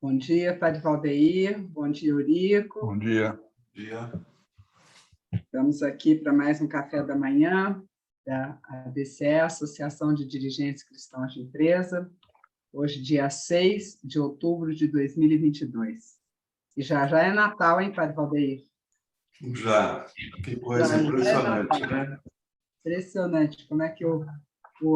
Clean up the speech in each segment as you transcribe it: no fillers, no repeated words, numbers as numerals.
Bom dia, Padre Valdeir. Bom dia, Eurico. Bom dia. Bom dia. Estamos aqui para mais um café da manhã da ADCE, Associação de Dirigentes Cristãos de Empresa. Hoje, dia 6 de outubro de 2022. E já é Natal, hein, Padre Valdeir? Já. Que coisa impressionante, né? Impressionante como é que o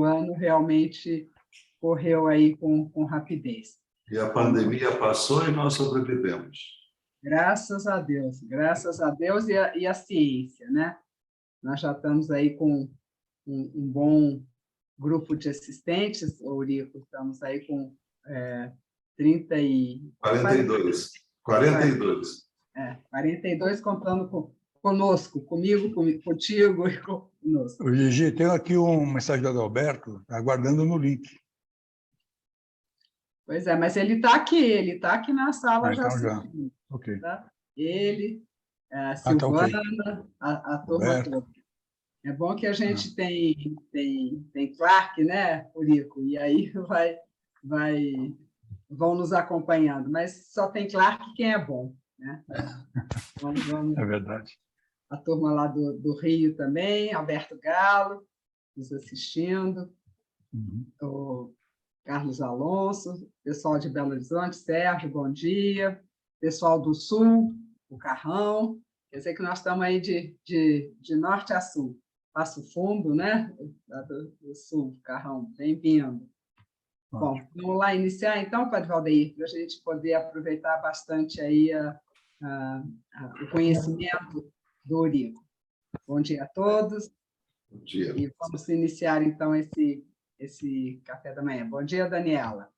ano realmente correu aí com rapidez. E a pandemia passou e nós sobrevivemos. Graças a Deus e a ciência, né? Nós já estamos aí com um bom grupo de assistentes, Eurico, estamos aí com 42. 42 contando conosco, comigo, contigo e conosco. O Gigi, tem aqui uma mensagem do Adalberto, aguardando no link. Pois é, mas ele está aqui na sala já. Então já. Ok. Tá? Ele, a Silvana, tá, okay. a turma toda. É bom que a gente tem Clark, né, Eurico? E aí vão nos acompanhando, mas só tem Clark quem é bom, né? Vamos, é verdade. A turma lá do Rio também, Alberto Galo, nos assistindo, o Carlos Alonso, pessoal de Belo Horizonte, Sérgio, bom dia, pessoal do Sul, o Carrão, quer dizer que nós estamos aí de norte a sul, Passo Fundo, né? Do Sul, Carrão, bem-vindo. Bom, vamos lá iniciar então, Padre Valdeir, para a gente poder aproveitar bastante aí o conhecimento do Eurico. Bom dia a todos. Bom dia. E vamos iniciar então esse café da manhã. Bom dia, Daniela.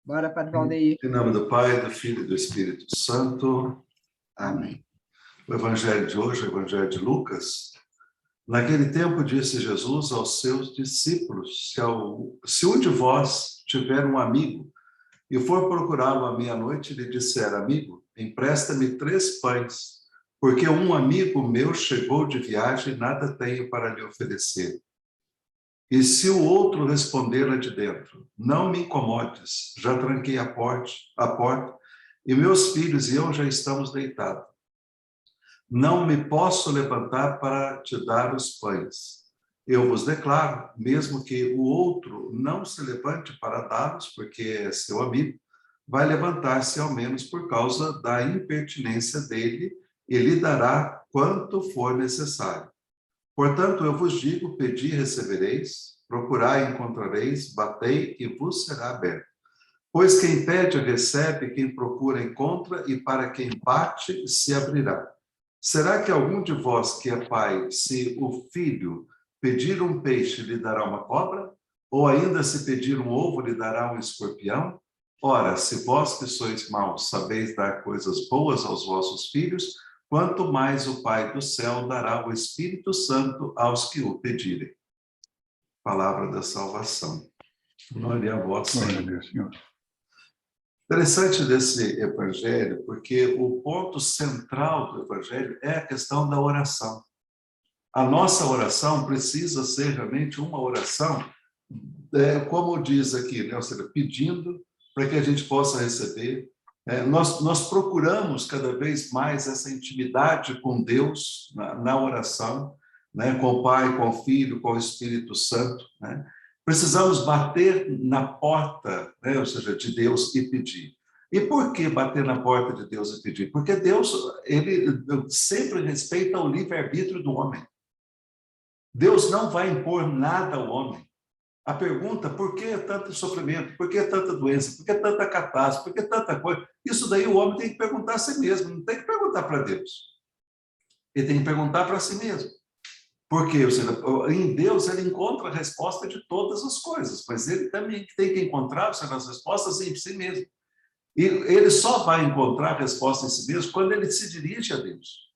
Bora, Padre Valdeir. Em nome do Pai, do Filho e do Espírito Santo. Amém. O evangelho de hoje, o evangelho de Lucas. Naquele tempo disse Jesus aos seus discípulos: se um de vós tiver um amigo e for procurá-lo à meia-noite e lhe disser: amigo, empresta-me 3 pães, porque um amigo meu chegou de viagem e nada tenho para lhe oferecer. E se o outro responder lá de dentro: não me incomodes, já tranquei a porta, e meus filhos e eu já estamos deitados. Não me posso levantar para te dar os pães. Eu vos declaro, mesmo que o outro não se levante para dá-los, porque é seu amigo, vai levantar-se ao menos por causa da impertinência dele e lhe dará quanto for necessário. Portanto, eu vos digo: pedi e recebereis, procurai e encontrareis, batei e vos será aberto. Pois quem pede recebe, quem procura encontra, e para quem bate se abrirá. Será que algum de vós que é pai, se o filho pedir um peixe, lhe dará uma cobra? Ou ainda se pedir um ovo, lhe dará um escorpião? Ora, se vós que sois maus sabeis dar coisas boas aos vossos filhos, quanto mais o Pai do céu dará o Espírito Santo aos que o pedirem. Palavra da salvação. Glória a vós, Senhor. Interessante desse evangelho, porque o ponto central do evangelho é a questão da oração. A nossa oração precisa ser realmente uma oração, como diz aqui, né? Ou seja, pedindo para que a gente possa receber. Nós procuramos cada vez mais essa intimidade com Deus na oração, né? Com o Pai, com o Filho, com o Espírito Santo, né? Precisamos bater na porta, né? Ou seja, de Deus e pedir. E por que bater na porta de Deus e pedir? Porque Deus, ele sempre respeita o livre-arbítrio do homem. Deus não vai impor nada ao homem. A pergunta: por que tanto sofrimento? Por que tanta doença? Por que tanta catástrofe? Por que tanta coisa? Isso daí o homem tem que perguntar a si mesmo, não tem que perguntar para Deus. Ele tem que perguntar para si mesmo. Por quê? Ou seja, em Deus ele encontra a resposta de todas as coisas, mas ele também tem que encontrar as respostas em si mesmo. E ele só vai encontrar a resposta em si mesmo quando ele se dirige a Deus.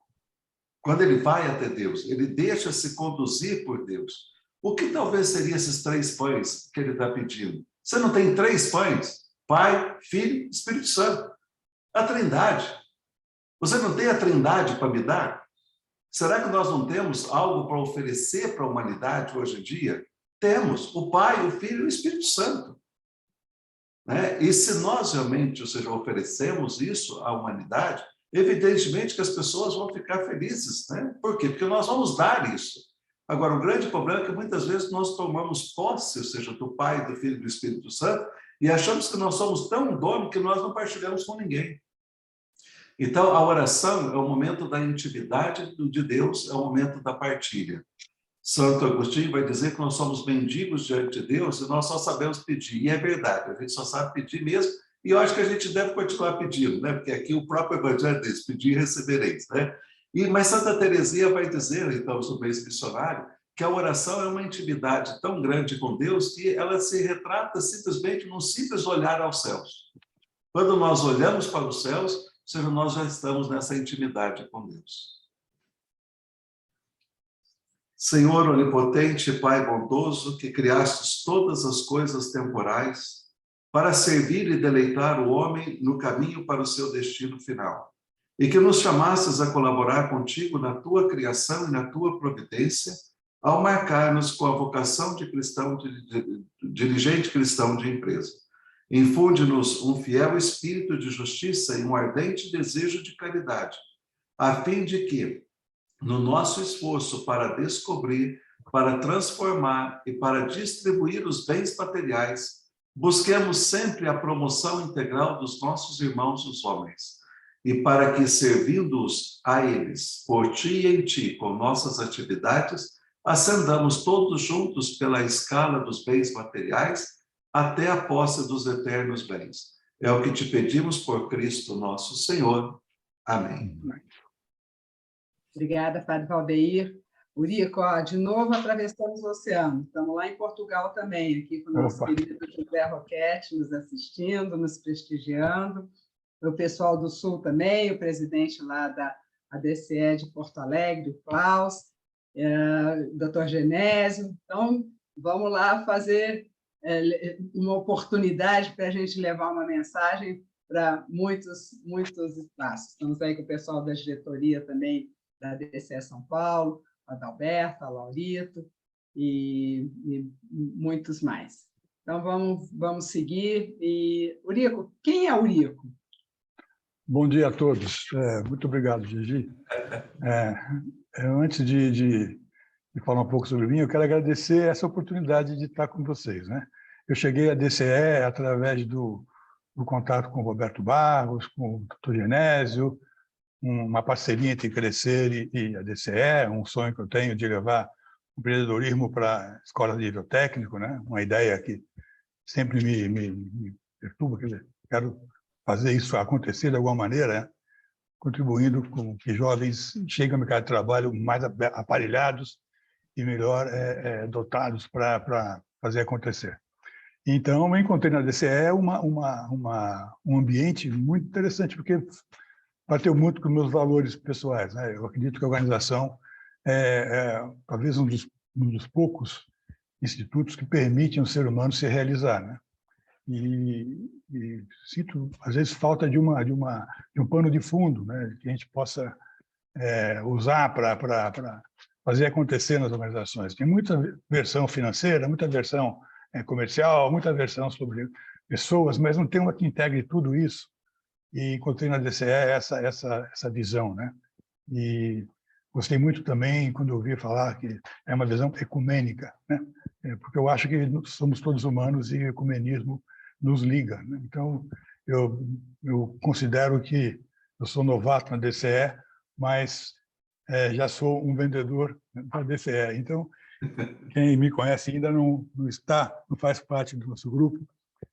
Quando ele vai até Deus, ele deixa-se conduzir por Deus. O que talvez seriam esses 3 pães que ele está pedindo? Você não tem 3 pães? Pai, Filho e Espírito Santo. A Trindade. Você não tem a Trindade para me dar? Será que nós não temos algo para oferecer para a humanidade hoje em dia? Temos o Pai, o Filho e o Espírito Santo. né? E se nós realmente, ou seja, oferecemos isso à humanidade, evidentemente que as pessoas vão ficar felizes, né? Por quê? Porque nós vamos dar isso. Agora, o grande problema é que muitas vezes nós tomamos posse, ou seja, do Pai, do Filho e do Espírito Santo, e achamos que nós somos tão dono que nós não partilhamos com ninguém. Então, a oração é o momento da intimidade de Deus, é o momento da partilha. Santo Agostinho vai dizer que nós somos mendigos diante de Deus e nós só sabemos pedir. E é verdade, a gente só sabe pedir mesmo, e eu acho que a gente deve continuar pedindo, né? Porque aqui o próprio Evangelho diz, pedir e recebereis, né? Mas Santa Teresinha vai dizer, então, no mês missionário, que a oração é uma intimidade tão grande com Deus que ela se retrata simplesmente num simples olhar aos céus. Quando nós olhamos para os céus, ou seja, nós já estamos nessa intimidade com Deus. Senhor onipotente, Pai bondoso, que criastes todas as coisas temporais para servir e deleitar o homem no caminho para o seu destino final, e que nos chamastes a colaborar contigo na tua criação e na tua providência, ao marcar-nos com a vocação de cristão, de dirigente cristão de empresa. Infunde-nos um fiel espírito de justiça e um ardente desejo de caridade, a fim de que, no nosso esforço para descobrir, para transformar e para distribuir os bens materiais, busquemos sempre a promoção integral dos nossos irmãos os homens, e para que, servindo-os a eles, por ti e em ti, com nossas atividades, ascendamos todos juntos pela escala dos bens materiais até a posse dos eternos bens. É o que te pedimos por Cristo nosso Senhor. Amém. Obrigada, Padre Valdeir. Urico, de novo atravessamos o oceano. Estamos lá em Portugal também, aqui com o nosso querido José Roquete nos assistindo, nos prestigiando. O pessoal do Sul também, o presidente lá da ADCE de Porto Alegre, o Klaus, o doutor Genésio. Então, vamos lá fazer uma oportunidade para a gente levar uma mensagem para muitos espaços. Estamos aí com o pessoal da diretoria também, da ADCE São Paulo, a Adalberto, a Laurito e muitos mais. Então, vamos seguir. E, Urico, quem é Urico? Bom dia a todos. Muito obrigado, Gigi. Antes de falar um pouco sobre mim, eu quero agradecer essa oportunidade de estar com vocês, né? Eu cheguei à DCE através do contato com o Roberto Barros, com o Dr. Genésio, uma parceria entre Crescer e a DCE, um sonho que eu tenho de levar o empreendedorismo para a escola de nível técnico, né? Uma ideia que sempre me perturba, quer dizer, quero fazer isso acontecer de alguma maneira, né? Contribuindo com que jovens cheguem ao mercado de trabalho mais aparelhados e melhor dotados para fazer acontecer. Então, eu encontrei na DCE um ambiente muito interessante, porque bateu muito com meus valores pessoais, né? Eu acredito que a organização talvez um dos poucos institutos que permitem ao ser humano se realizar, né? E sinto, às vezes, falta de um pano de fundo, né? Que a gente possa usar para fazer acontecer nas organizações. Tem muita versão financeira, muita versão comercial, muita versão sobre pessoas, mas não tem uma que integre tudo isso. E encontrei na DCE essa visão, né? E gostei muito também quando ouvi falar que é uma visão ecumênica, né? Porque eu acho que somos todos humanos e o ecumenismo nos liga, né? Então, eu considero que eu sou novato na DCE, mas já sou um vendedor da DCE. Então, quem me conhece ainda não faz parte do nosso grupo,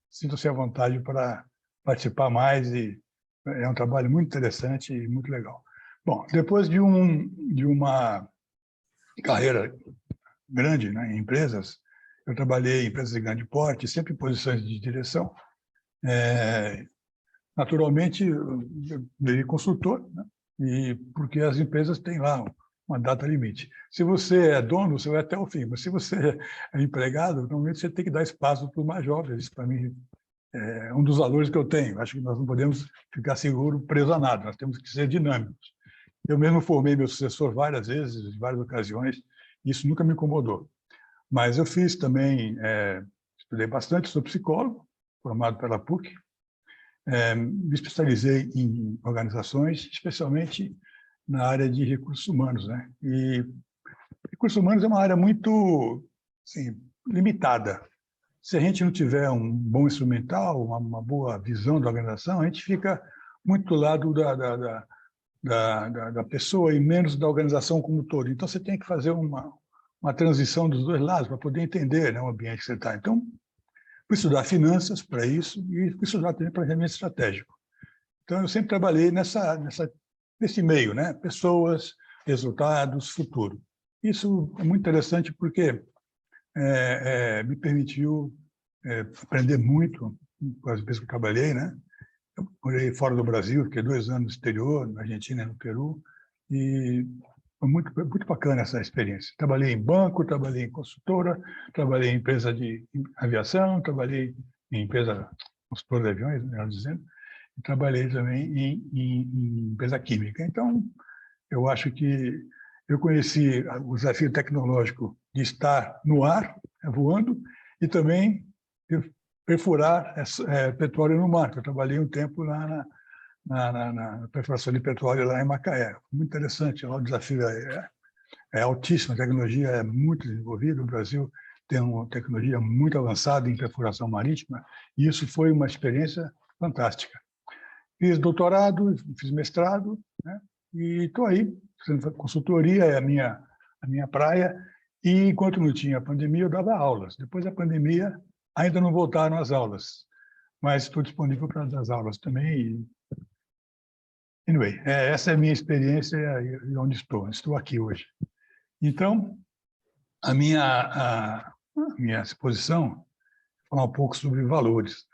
sinto-se à vontade para participar mais e é um trabalho muito interessante e muito legal. Bom, depois de uma carreira grande, né, em empresas, eu trabalhei em empresas de grande porte, sempre em posições de direção. Naturalmente, eu virei consultor, né, e porque as empresas têm lá uma data limite. Se você é dono, você vai até o fim, mas se você é empregado, normalmente você tem que dar espaço para os mais jovens. Isso, para mim, é um dos valores que eu tenho. Acho que nós não podemos ficar seguro, preso a nada, nós temos que ser dinâmicos. Eu mesmo formei meu sucessor várias vezes, em várias ocasiões, e isso nunca me incomodou. Mas eu fiz também, estudei bastante, sou psicólogo, formado pela PUC. Me especializei em organizações, especialmente na área de recursos humanos, né? E recursos humanos é uma área muito, assim, limitada. Se a gente não tiver um bom instrumental, uma boa visão da organização, a gente fica muito do lado da pessoa e menos da organização como um todo. Então, você tem que fazer uma transição dos dois lados para poder entender, né, o ambiente que você está. Então, fui estudar finanças para isso e fui estudar também planejamento estratégico. Então, eu sempre trabalhei nesse meio, né? Pessoas, resultados, futuro. Isso é muito interessante porque me permitiu aprender muito com as vezes que eu trabalhei, né? Eu morei fora do Brasil, fiquei 2 anos no exterior, na Argentina e no Peru, e foi muito bacana essa experiência. Trabalhei em banco, trabalhei em consultora, trabalhei em empresa de aviação, trabalhei em empresa consultora de aviões, melhor dizendo, e trabalhei também em empresa química. Então, eu acho que eu conheci o desafio tecnológico de estar no ar, voando, e também perfurar petróleo no mar, que eu trabalhei um tempo lá na perfuração de petróleo lá em Macaé. Muito interessante, o desafio é altíssimo, a tecnologia é muito desenvolvida, o Brasil tem uma tecnologia muito avançada em perfuração marítima, e isso foi uma experiência fantástica. Fiz doutorado, fiz mestrado, né? E estou aí, fazendo consultoria, é a minha praia, e enquanto não tinha pandemia, eu dava aulas. Depois da pandemia, ainda não voltaram as aulas, mas estou disponível para dar as aulas também. Anyway, essa é a minha experiência e onde estou. Estou aqui hoje. Então, a minha exposição é falar um pouco sobre valores.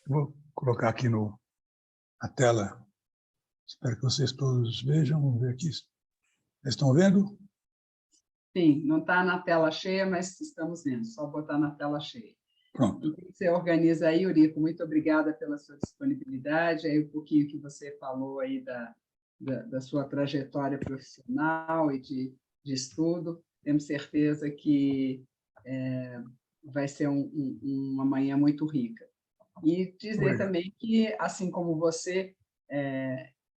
Vou colocar aqui na tela. Espero que vocês todos vejam. Vamos ver aqui. Vocês estão vendo? Sim, não está na tela cheia, mas estamos vendo. Só botar na tela cheia. Pronto. Então, você organiza aí, Eurico. Muito obrigada pela sua disponibilidade. Aí um pouquinho que você falou aí da sua trajetória profissional e de estudo. Temos certeza que vai ser uma manhã muito rica. E dizer também que, assim como você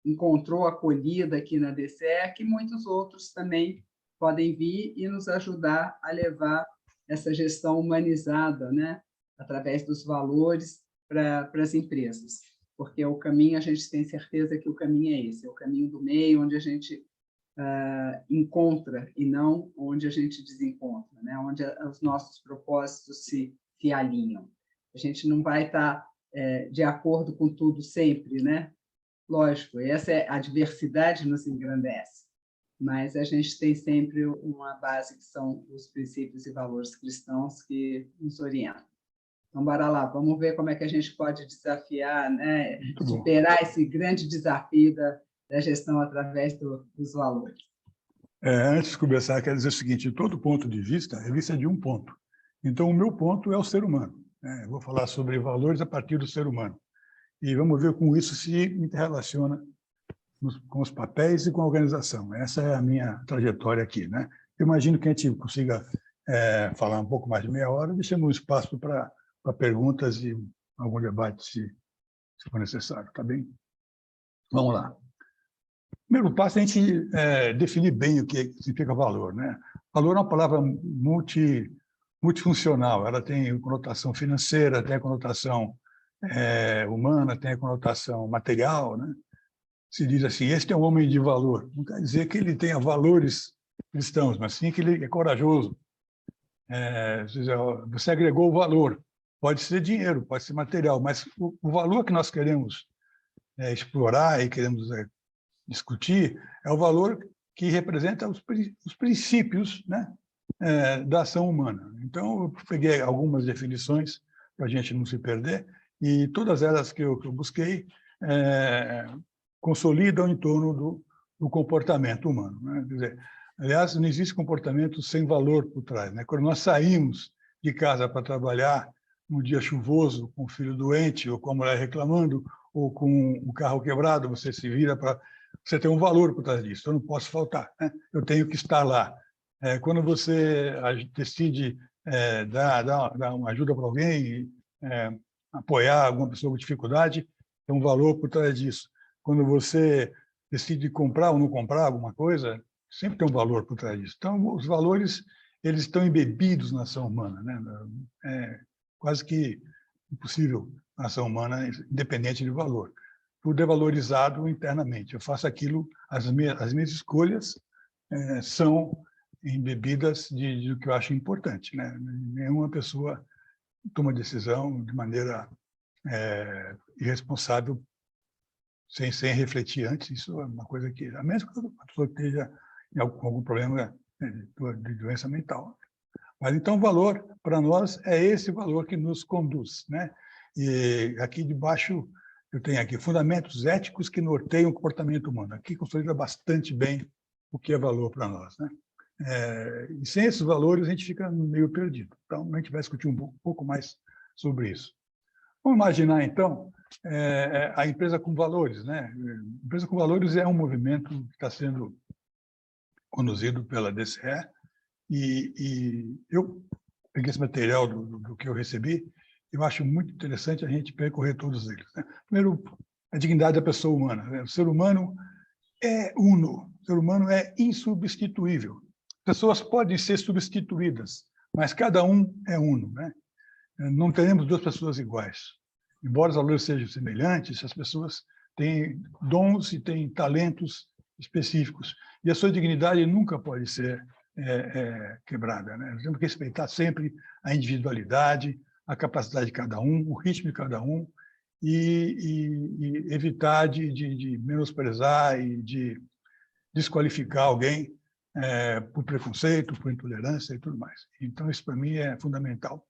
encontrou acolhida aqui na DCE, que muitos outros também podem vir e nos ajudar a levar essa gestão humanizada, né, através dos valores para as empresas. Porque o caminho, a gente tem certeza que o caminho é esse, é o caminho do meio, onde a gente encontra e não onde a gente desencontra, né? Onde os nossos propósitos se alinham. A gente não vai estar de acordo com tudo sempre, né? Lógico, a diversidade nos engrandece, mas a gente tem sempre uma base que são os princípios e valores cristãos que nos orientam. Então, bora lá, vamos ver como é que a gente pode desafiar, né? Superar esse grande desafio da gestão através dos valores. Antes de começar, quero dizer o seguinte, de todo ponto de vista, a revista é de um ponto. Então, o meu ponto é o ser humano. Eu vou falar sobre valores a partir do ser humano. E vamos ver como isso se interrelaciona com os papéis e com a organização. Essa é a minha trajetória aqui, né? Eu imagino que a gente consiga falar um pouco mais de meia hora, deixando um espaço para perguntas e algum debate, se for necessário, tá bem? Vamos lá. O primeiro passo é a gente definir bem o que significa valor, né? Valor é uma palavra multifuncional, ela tem conotação financeira, tem a conotação humana, tem a conotação material, né? Se diz assim, este é um homem de valor. Não quer dizer que ele tenha valores cristãos, mas sim que ele é corajoso. Você agregou o valor. Pode ser dinheiro, pode ser material, mas o valor que nós queremos explorar e queremos discutir é o valor que representa os princípios, né, da ação humana. Então, eu peguei algumas definições para a gente não se perder, e todas elas que eu busquei consolidam em torno do comportamento humano, né? Quer dizer, aliás, não existe comportamento sem valor por trás, né? Quando nós saímos de casa para trabalhar num dia chuvoso, com o filho doente, ou com a mulher reclamando, ou com o carro quebrado, você se vira para... Você tem um valor por trás disso, eu não posso faltar, né? Eu tenho que estar lá. Quando você decide dar uma ajuda para alguém, apoiar alguma pessoa com dificuldade, tem um valor por trás disso. Quando você decide comprar ou não comprar alguma coisa, sempre tem um valor por trás disso. Então, os valores, eles estão embebidos na ação humana, né? É quase que impossível a ação humana, independente de valor. Tudo é valorizado internamente. Eu faço aquilo, as minhas escolhas são embebidas do que eu acho importante, né? Nenhuma pessoa toma decisão de maneira irresponsável, sem refletir antes. Isso é uma coisa que, a menos que a pessoa esteja com algum problema de doença mental. Mas, então, o valor, para nós, é esse valor que nos conduz, né? E aqui debaixo, eu tenho aqui fundamentos éticos que norteiam o comportamento humano. Aqui consolida bastante bem o que é valor para nós, né? E sem esses valores, a gente fica meio perdido. Então, a gente vai discutir um pouco mais sobre isso. Vamos imaginar, então, a empresa com valores, né? A empresa com valores é um movimento que está sendo conduzido pela DCE, e eu peguei esse material do que eu recebi. Eu acho muito interessante a gente percorrer todos eles, né? Primeiro, a dignidade da pessoa humana, né? O ser humano é uno, o ser humano é insubstituível. Pessoas podem ser substituídas, mas cada um é uno, né? Não teremos duas pessoas iguais. Embora os valores sejam semelhantes, as pessoas têm dons e têm talentos específicos. E a sua dignidade nunca pode ser quebrada, né? Nós temos que respeitar sempre a individualidade, a capacidade de cada um, o ritmo de cada um, e evitar de menosprezar e de desqualificar alguém por preconceito, por intolerância e tudo mais. Então, isso, para mim, é fundamental.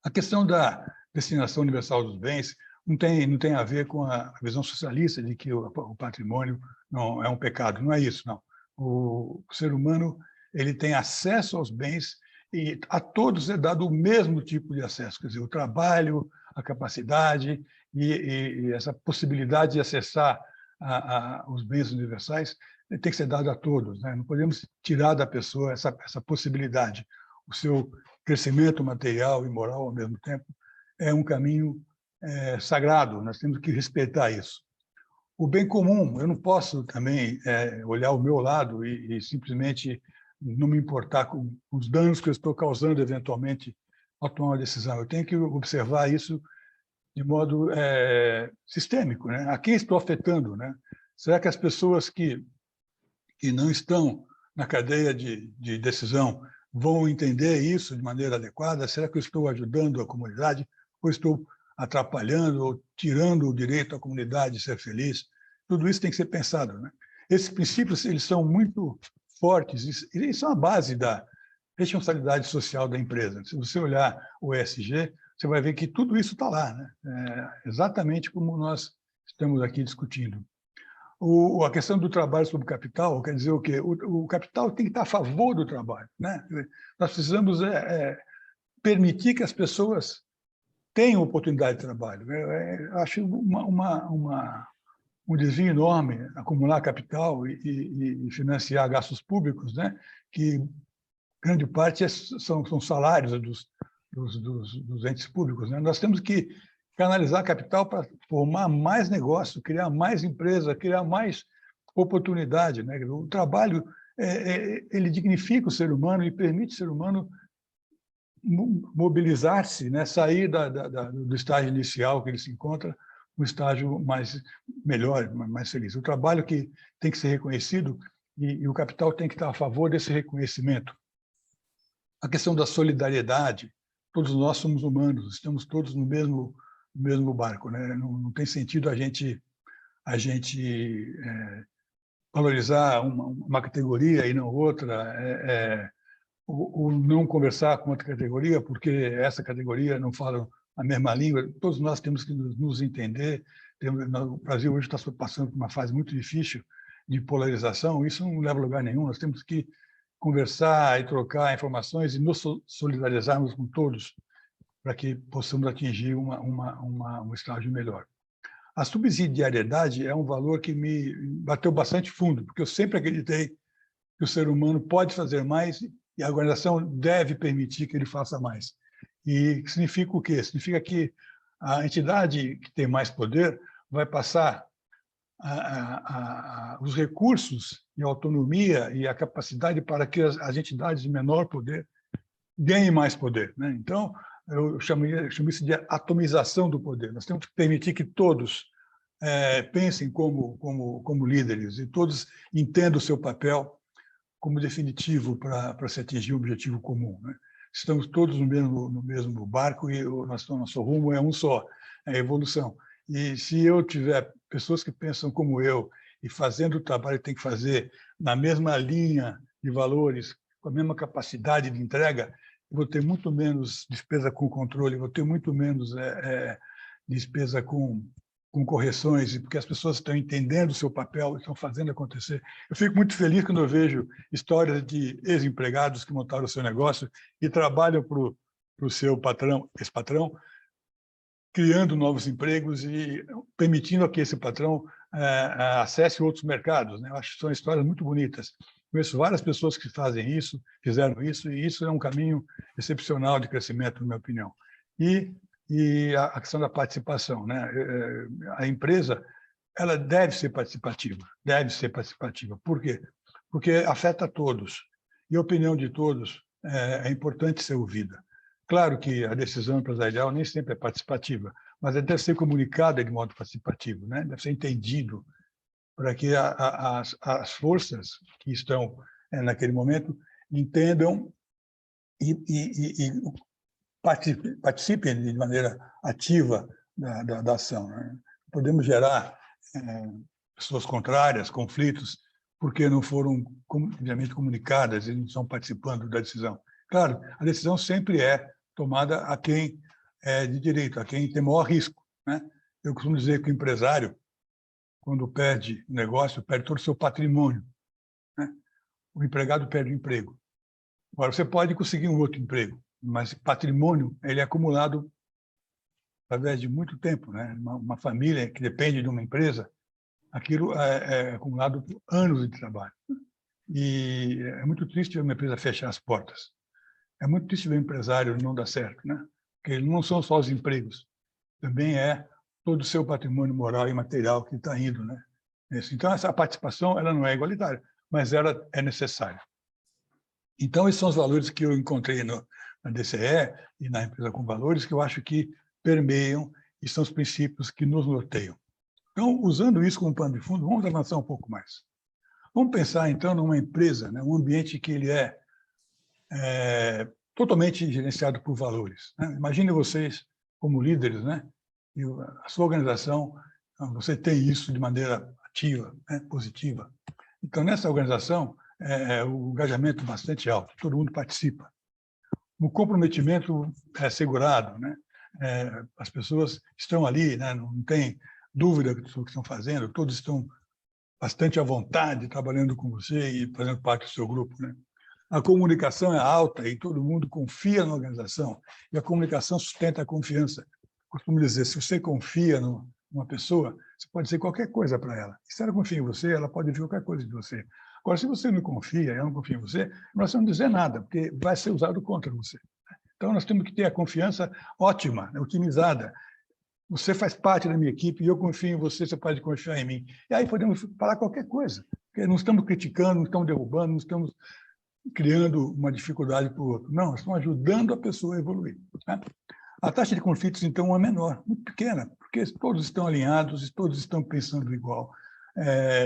A questão da destinação universal dos bens não tem a ver com a visão socialista de que o patrimônio não é um pecado. Não é isso, não. O ser humano, ele tem acesso aos bens e a todos é dado o mesmo tipo de acesso, quer dizer, o trabalho, a capacidade e essa possibilidade de acessar os bens universais tem que ser dado a todos, né? Não podemos tirar da pessoa essa possibilidade. O seu crescimento material e moral ao mesmo tempo é um caminho sagrado, nós temos que respeitar isso. O bem comum, eu não posso também olhar o meu lado e simplesmente não me importar com os danos que eu estou causando eventualmente ao tomar uma decisão. Eu tenho que observar isso de modo sistêmico, né? A quem estou afetando, né? Será que as pessoas que não estão na cadeia de decisão vão entender isso de maneira adequada? Será que eu estou ajudando a comunidade ou estou atrapalhando ou tirando o direito à comunidade de ser feliz? Tudo isso tem que ser pensado, né? Esses princípios, eles são muito fortes, eles são a base da responsabilidade social da empresa. Se você olhar o ESG, você vai ver que tudo isso está lá, né? Exatamente como nós estamos aqui discutindo. A questão do trabalho sobre o capital quer dizer o quê? O capital tem que estar a favor do trabalho, né? Nós precisamos permitir que as pessoas tenham oportunidade de trabalho. Acho um desvio enorme acumular capital e financiar gastos públicos, né? Que grande parte são salários dos entes públicos, né? Nós temos que canalizar capital para formar mais negócio, criar mais empresa, criar mais oportunidade, né? O trabalho ele dignifica o ser humano e permite o ser humano mobilizar-se, né? Sair do estágio inicial que ele se encontra, um estágio melhor, mais feliz. O trabalho que tem que ser reconhecido e o capital tem que estar a favor desse reconhecimento. A questão da solidariedade, todos nós somos humanos, estamos todos no mesmo barco, né? Não tem sentido a gente valorizar uma categoria e não outra, ou não conversar com outra categoria porque essa categoria não fala a mesma língua. Todos nós temos que nos entender. O Brasil hoje está passando por uma fase muito difícil de polarização, isso não leva a lugar nenhum. Nós temos que conversar e trocar informações e nos solidarizarmos com todos para que possamos atingir um estágio melhor. A subsidiariedade é um valor que me bateu bastante fundo, porque eu sempre acreditei que o ser humano pode fazer mais e a organização deve permitir que ele faça mais. E significa o quê? Significa que a entidade que tem mais poder vai passar os recursos e a autonomia e a capacidade para que as entidades de menor poder ganhem mais poder, né? Então, eu chamo isso de atomização do poder. Nós temos que permitir que todos pensem como líderes e todos entendam o seu papel como definitivo para se atingir um objetivo comum, né? Estamos todos no mesmo barco e o nosso rumo é um só, é a evolução. E se eu tiver pessoas que pensam como eu e fazendo o trabalho que tem que fazer na mesma linha de valores, com a mesma capacidade de entrega, eu vou ter muito menos despesa com controle, vou ter muito menos despesa com correções, porque as pessoas estão entendendo o seu papel, estão fazendo acontecer. Eu fico muito feliz quando eu vejo histórias de ex-empregados que montaram o seu negócio e trabalham para o seu patrão, ex-patrão, criando novos empregos e permitindo que esse patrão acesse outros mercados, né? Eu acho que são histórias muito bonitas. Conheço várias pessoas que fazem isso, fizeram isso, e isso é um caminho excepcional de crescimento, na minha opinião. E a questão da participação, né? A empresa, ela deve ser participativa. Por quê? Porque afeta todos. E a opinião de todos é importante ser ouvida. Claro que a decisão empresarial nem sempre é participativa, mas ela deve ser comunicada de modo participativo, né? Deve ser entendido para que as forças que estão naquele momento entendam e participem de maneira ativa da ação, né? Podemos gerar pessoas contrárias, conflitos, porque não foram obviamente comunicadas e não estão participando da decisão. Claro, a decisão sempre é tomada a quem é de direito, a quem tem maior risco, né? Eu costumo dizer que o empresário, quando perde o negócio, perde todo o seu patrimônio, né? O empregado perde o emprego. Agora, você pode conseguir um outro emprego, mas patrimônio ele é acumulado através de muito tempo, né? Uma família que depende de uma empresa, aquilo é acumulado por anos de trabalho. E é muito triste ver uma empresa fechar as portas. É muito triste ver um empresário não dar certo, né? Porque não são só os empregos, também é todo o seu patrimônio moral e material que está indo, né? Então, essa participação ela não é igualitária, mas ela é necessária. Então, esses são os valores que eu encontrei na DCE e na Empresa com Valores, que eu acho que permeiam e são os princípios que nos norteiam. Então, usando isso como pano de fundo, vamos avançar um pouco mais. Vamos pensar, então, numa empresa, né? Um ambiente que ele é totalmente gerenciado por valores, né? Imagine vocês como líderes, né? E a sua organização, você tem isso de maneira ativa, né? Positiva. Então, nessa organização, o engajamento é bastante alto, todo mundo participa. O comprometimento é assegurado, né? As pessoas estão ali, né? Não tem dúvida do que estão fazendo, todos estão bastante à vontade, trabalhando com você e fazendo parte do seu grupo, né? A comunicação é alta e todo mundo confia na organização, e a comunicação sustenta a confiança. Costumo dizer, se você confia numa pessoa, você pode dizer qualquer coisa para ela. E se ela confia em você, ela pode ver qualquer coisa de você. Agora, se você não confia, ela não confia em você, nós não dizer nada, porque vai ser usado contra você. Então, nós temos que ter a confiança ótima, otimizada. Você faz parte da minha equipe e eu confio em você, você pode confiar em mim. E aí podemos falar qualquer coisa, porque não estamos criticando, não estamos derrubando, não estamos criando uma dificuldade para o outro. Não, estamos ajudando a pessoa a evoluir, né? A taxa de conflitos, então, é menor, muito pequena, porque todos estão alinhados e todos estão pensando igual.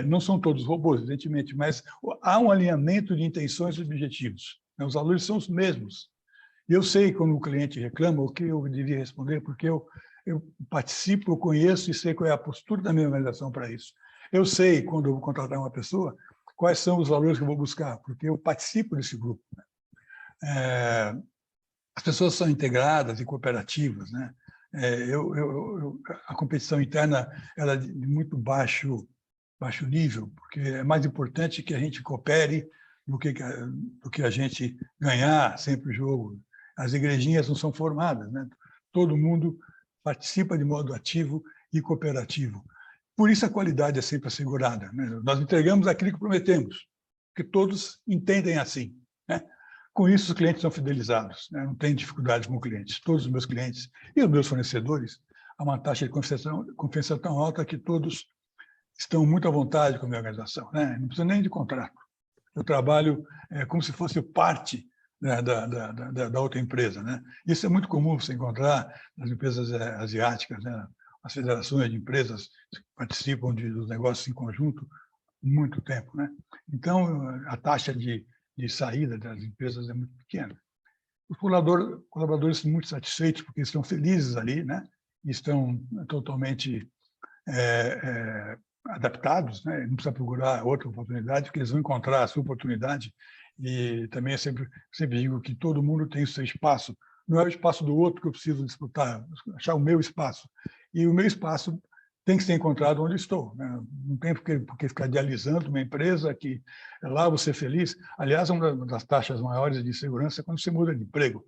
Não são todos robôs, evidentemente, mas há um alinhamento de intenções e objetivos, né? Os valores são os mesmos. E eu sei quando o cliente reclama o que eu devia responder, porque eu participo, eu conheço e sei qual é a postura da minha organização para isso. Eu sei, quando eu vou contratar uma pessoa, quais são os valores que eu vou buscar, porque eu participo desse grupo, né? As pessoas são integradas e cooperativas, né? A competição interna ela é de muito baixo nível, porque é mais importante que a gente coopere do que a gente ganhar sempre o jogo. As igrejinhas não são formadas, né? Todo mundo participa de modo ativo e cooperativo. Por isso a qualidade é sempre assegurada, né? Nós entregamos aquilo que prometemos, que todos entendem assim, né? Com isso, os clientes são fidelizados, né? Não tem dificuldade com clientes. Todos os meus clientes e os meus fornecedores, há uma taxa de confiança tão alta que todos estão muito à vontade com a minha organização, né? Não precisa nem de contrato. Eu trabalho como se fosse parte, né, da outra empresa, né? Isso é muito comum você encontrar nas empresas asiáticas, né? As federações de empresas participam dos negócios em conjunto há muito tempo, né? Então, a taxa de saída das empresas é muito pequena. Os colaboradores são muito satisfeitos porque estão felizes ali, né? Estão totalmente adaptados, né? Não precisa procurar outra oportunidade, porque eles vão encontrar a sua oportunidade. E também eu sempre digo que todo mundo tem o seu espaço. Não é o espaço do outro que eu preciso disputar, achar o meu espaço. E o meu espaço tem que ser encontrado onde estou, né? Não tem porque ficar idealizando uma empresa que lá você é feliz. Aliás, uma das taxas maiores de segurança é quando você muda de emprego.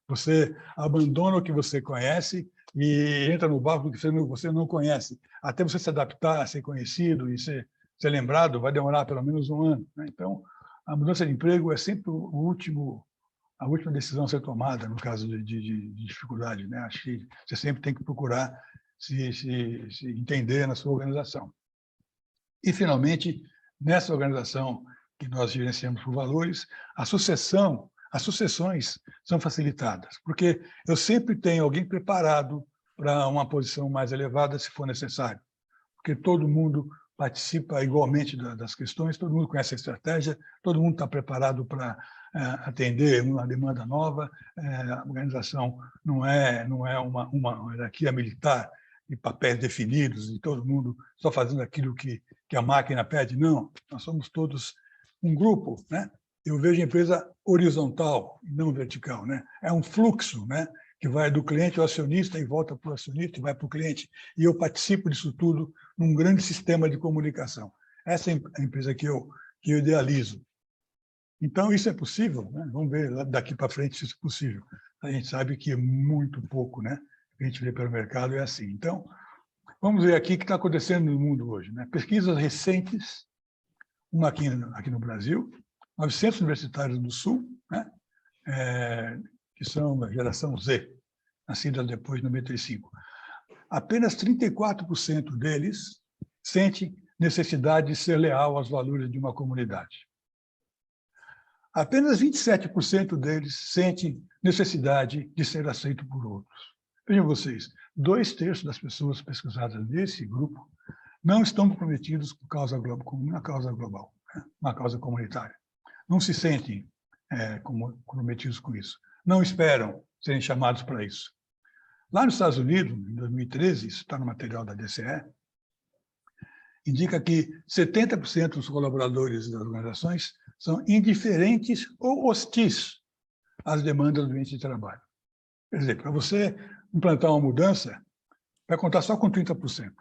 Você abandona o que você conhece e entra no barco que você não conhece. Até você se adaptar, a ser conhecido e ser lembrado, vai demorar pelo menos um ano, né? Então, a mudança de emprego é sempre a última decisão a ser tomada no caso de dificuldade, né? Acho que você sempre tem que procurar se entender na sua organização. E, finalmente, nessa organização que nós gerenciamos por valores, as sucessões são facilitadas, porque eu sempre tenho alguém preparado para uma posição mais elevada, se for necessário, porque todo mundo participa igualmente das questões, todo mundo conhece a estratégia, todo mundo está preparado para atender uma demanda nova. A organização não é uma hierarquia militar e papéis definidos e todo mundo só fazendo aquilo que a máquina pede. Não, nós somos todos um grupo, né? Eu vejo a empresa horizontal, não vertical, né? É um fluxo, né? Que vai do cliente ao acionista e volta para o acionista e vai para o cliente. E eu participo disso tudo num grande sistema de comunicação. Essa é a empresa que eu idealizo. Então, isso é possível, né? Vamos ver daqui para frente se isso é possível. A gente sabe que é muito pouco, né? A gente vê pelo mercado é assim. Então, vamos ver aqui o que está acontecendo no mundo hoje, né? Pesquisas recentes, uma aqui no Brasil, 900 universitários do Sul, né? Que são da geração Z, nascida depois de 95. Apenas 34% deles sentem necessidade de ser leal aos valores de uma comunidade. Apenas 27% deles sentem necessidade de ser aceito por outros. Vejam vocês, 2/3 das pessoas pesquisadas nesse grupo não estão comprometidos com uma causa global, né? Uma causa comunitária. Não se sentem comprometidos com isso. Não esperam serem chamados para isso. Lá nos Estados Unidos, em 2013, isso está no material da DCE, indica que 70% dos colaboradores das organizações são indiferentes ou hostis às demandas do ambiente de trabalho. Quer dizer, para você implantar uma mudança, vai contar só com 30%,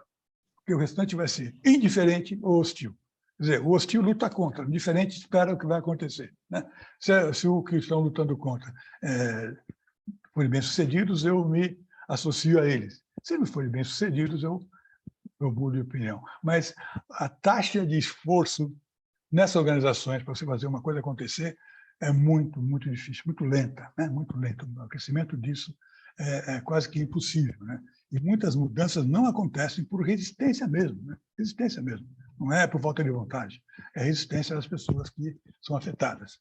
porque o restante vai ser indiferente ou hostil. Quer dizer, o hostil luta contra, o indiferente espera o que vai acontecer, né? Se o que estão lutando contra forem bem-sucedidos, eu me associo a eles. Se não forem bem-sucedidos, eu mudo de opinião. Mas a taxa de esforço nessas organizações para você fazer uma coisa acontecer é muito, muito difícil, muito lenta, né? Muito lenta. O crescimento disso é quase que impossível, né? E muitas mudanças não acontecem por resistência mesmo, né? Resistência mesmo. Não é por falta de vontade, é resistência das pessoas que são afetadas.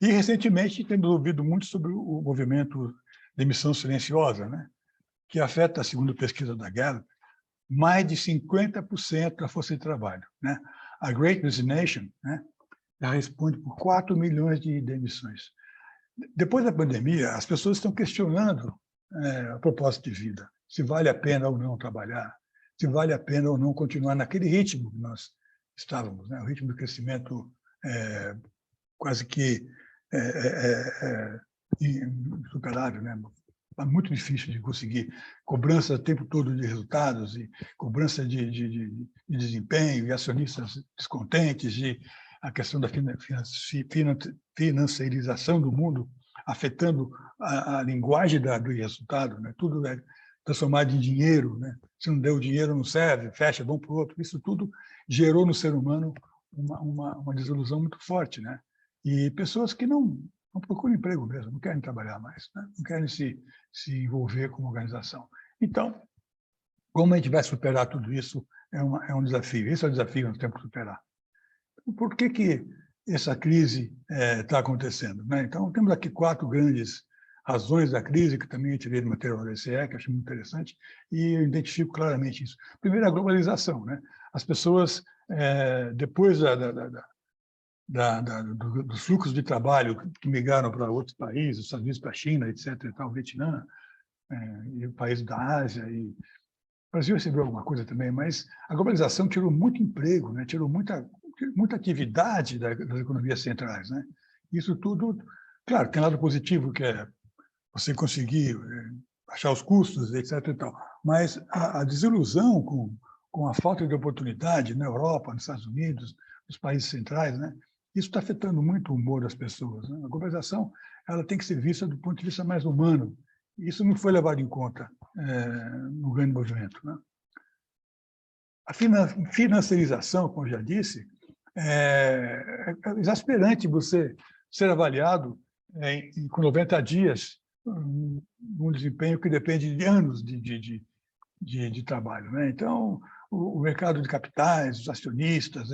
E, recentemente, temos ouvido muito sobre o movimento de demissão silenciosa, né? Que afeta, segundo a pesquisa da Gallup, mais de 50% da força de trabalho, né? A Great Resignation, né, já responde por 4 milhões de demissões. Depois da pandemia, as pessoas estão questionando a propósito de vida, se vale a pena ou não trabalhar, se vale a pena ou não continuar naquele ritmo que nós estávamos, né? O ritmo de crescimento quase que insuperável, né? É muito difícil de conseguir, cobrança o tempo todo de resultados, e cobrança de desempenho, e acionistas descontentes, e a questão da financiarização do mundo, afetando a linguagem do resultado, né? Tudo é transformado em dinheiro, né? Se não deu dinheiro, não serve, fecha, vamos para o outro. Isso tudo gerou no ser humano uma desilusão muito forte, né? E pessoas que não não procuram emprego mesmo, não querem trabalhar mais, né? Não querem se envolver com uma organização. Então, como a gente vai superar tudo isso é um desafio. Esse é o desafio que nós temos que superar. Por que essa crise está acontecendo, né? Então, temos aqui 4 grandes razões da crise, que também eu tirei do material da DCE, que eu achei muito interessante, e eu identifico claramente isso. Primeiro, a globalização, né? As pessoas, depois dos fluxos de trabalho que migraram para outros países, os Estados Unidos para a China, etc., e tal, Vietnã, e países da Ásia, e o Brasil recebeu alguma coisa também, mas a globalização tirou muito emprego, né? Tirou muita atividade das economias centrais, né? Isso tudo, claro, tem lado positivo, que é você conseguir achar os custos, etc. e tal, mas a desilusão com a falta de oportunidade na Europa, nos Estados Unidos, nos países centrais, né? Isso está afetando muito o humor das pessoas, né? A globalização ela tem que ser vista do ponto de vista mais humano. Isso não foi levado em conta no grande movimento, né? A financiarização, como eu já disse, é exasperante você ser avaliado com 90 dias num desempenho que depende de anos de trabalho, né? Então, o mercado de capitais, os acionistas,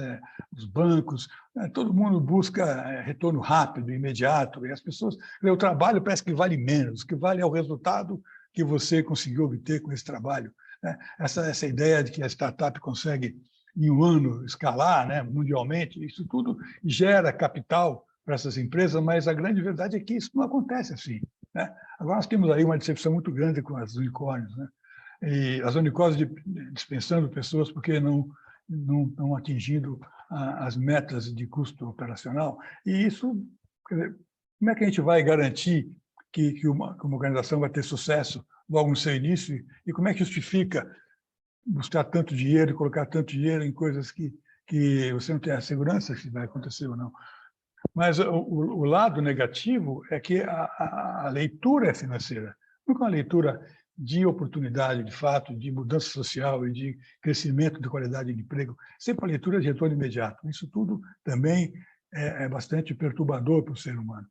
os bancos, todo mundo busca retorno rápido, imediato, e as pessoas... O trabalho parece que vale menos, que vale ao resultado que você conseguiu obter com esse trabalho, né? Essa ideia de que a startup consegue, em um ano, escalar, né, mundialmente, isso tudo gera capital para essas empresas, mas a grande verdade é que isso não acontece assim, né? Agora nós temos aí uma decepção muito grande com as unicórnios, né? E as unicórnios dispensando pessoas porque não estão atingindo as metas de custo operacional. E isso, como é que a gente vai garantir que uma organização vai ter sucesso logo no seu início? E como é que justifica buscar tanto dinheiro e colocar tanto dinheiro em coisas que você não tem a segurança se vai acontecer ou não? Mas o lado negativo é que a leitura é financeira, nunca uma leitura de oportunidade, de fato, de mudança social e de crescimento de qualidade de emprego, sempre a leitura de retorno imediato. Isso tudo também é bastante perturbador para o ser humano.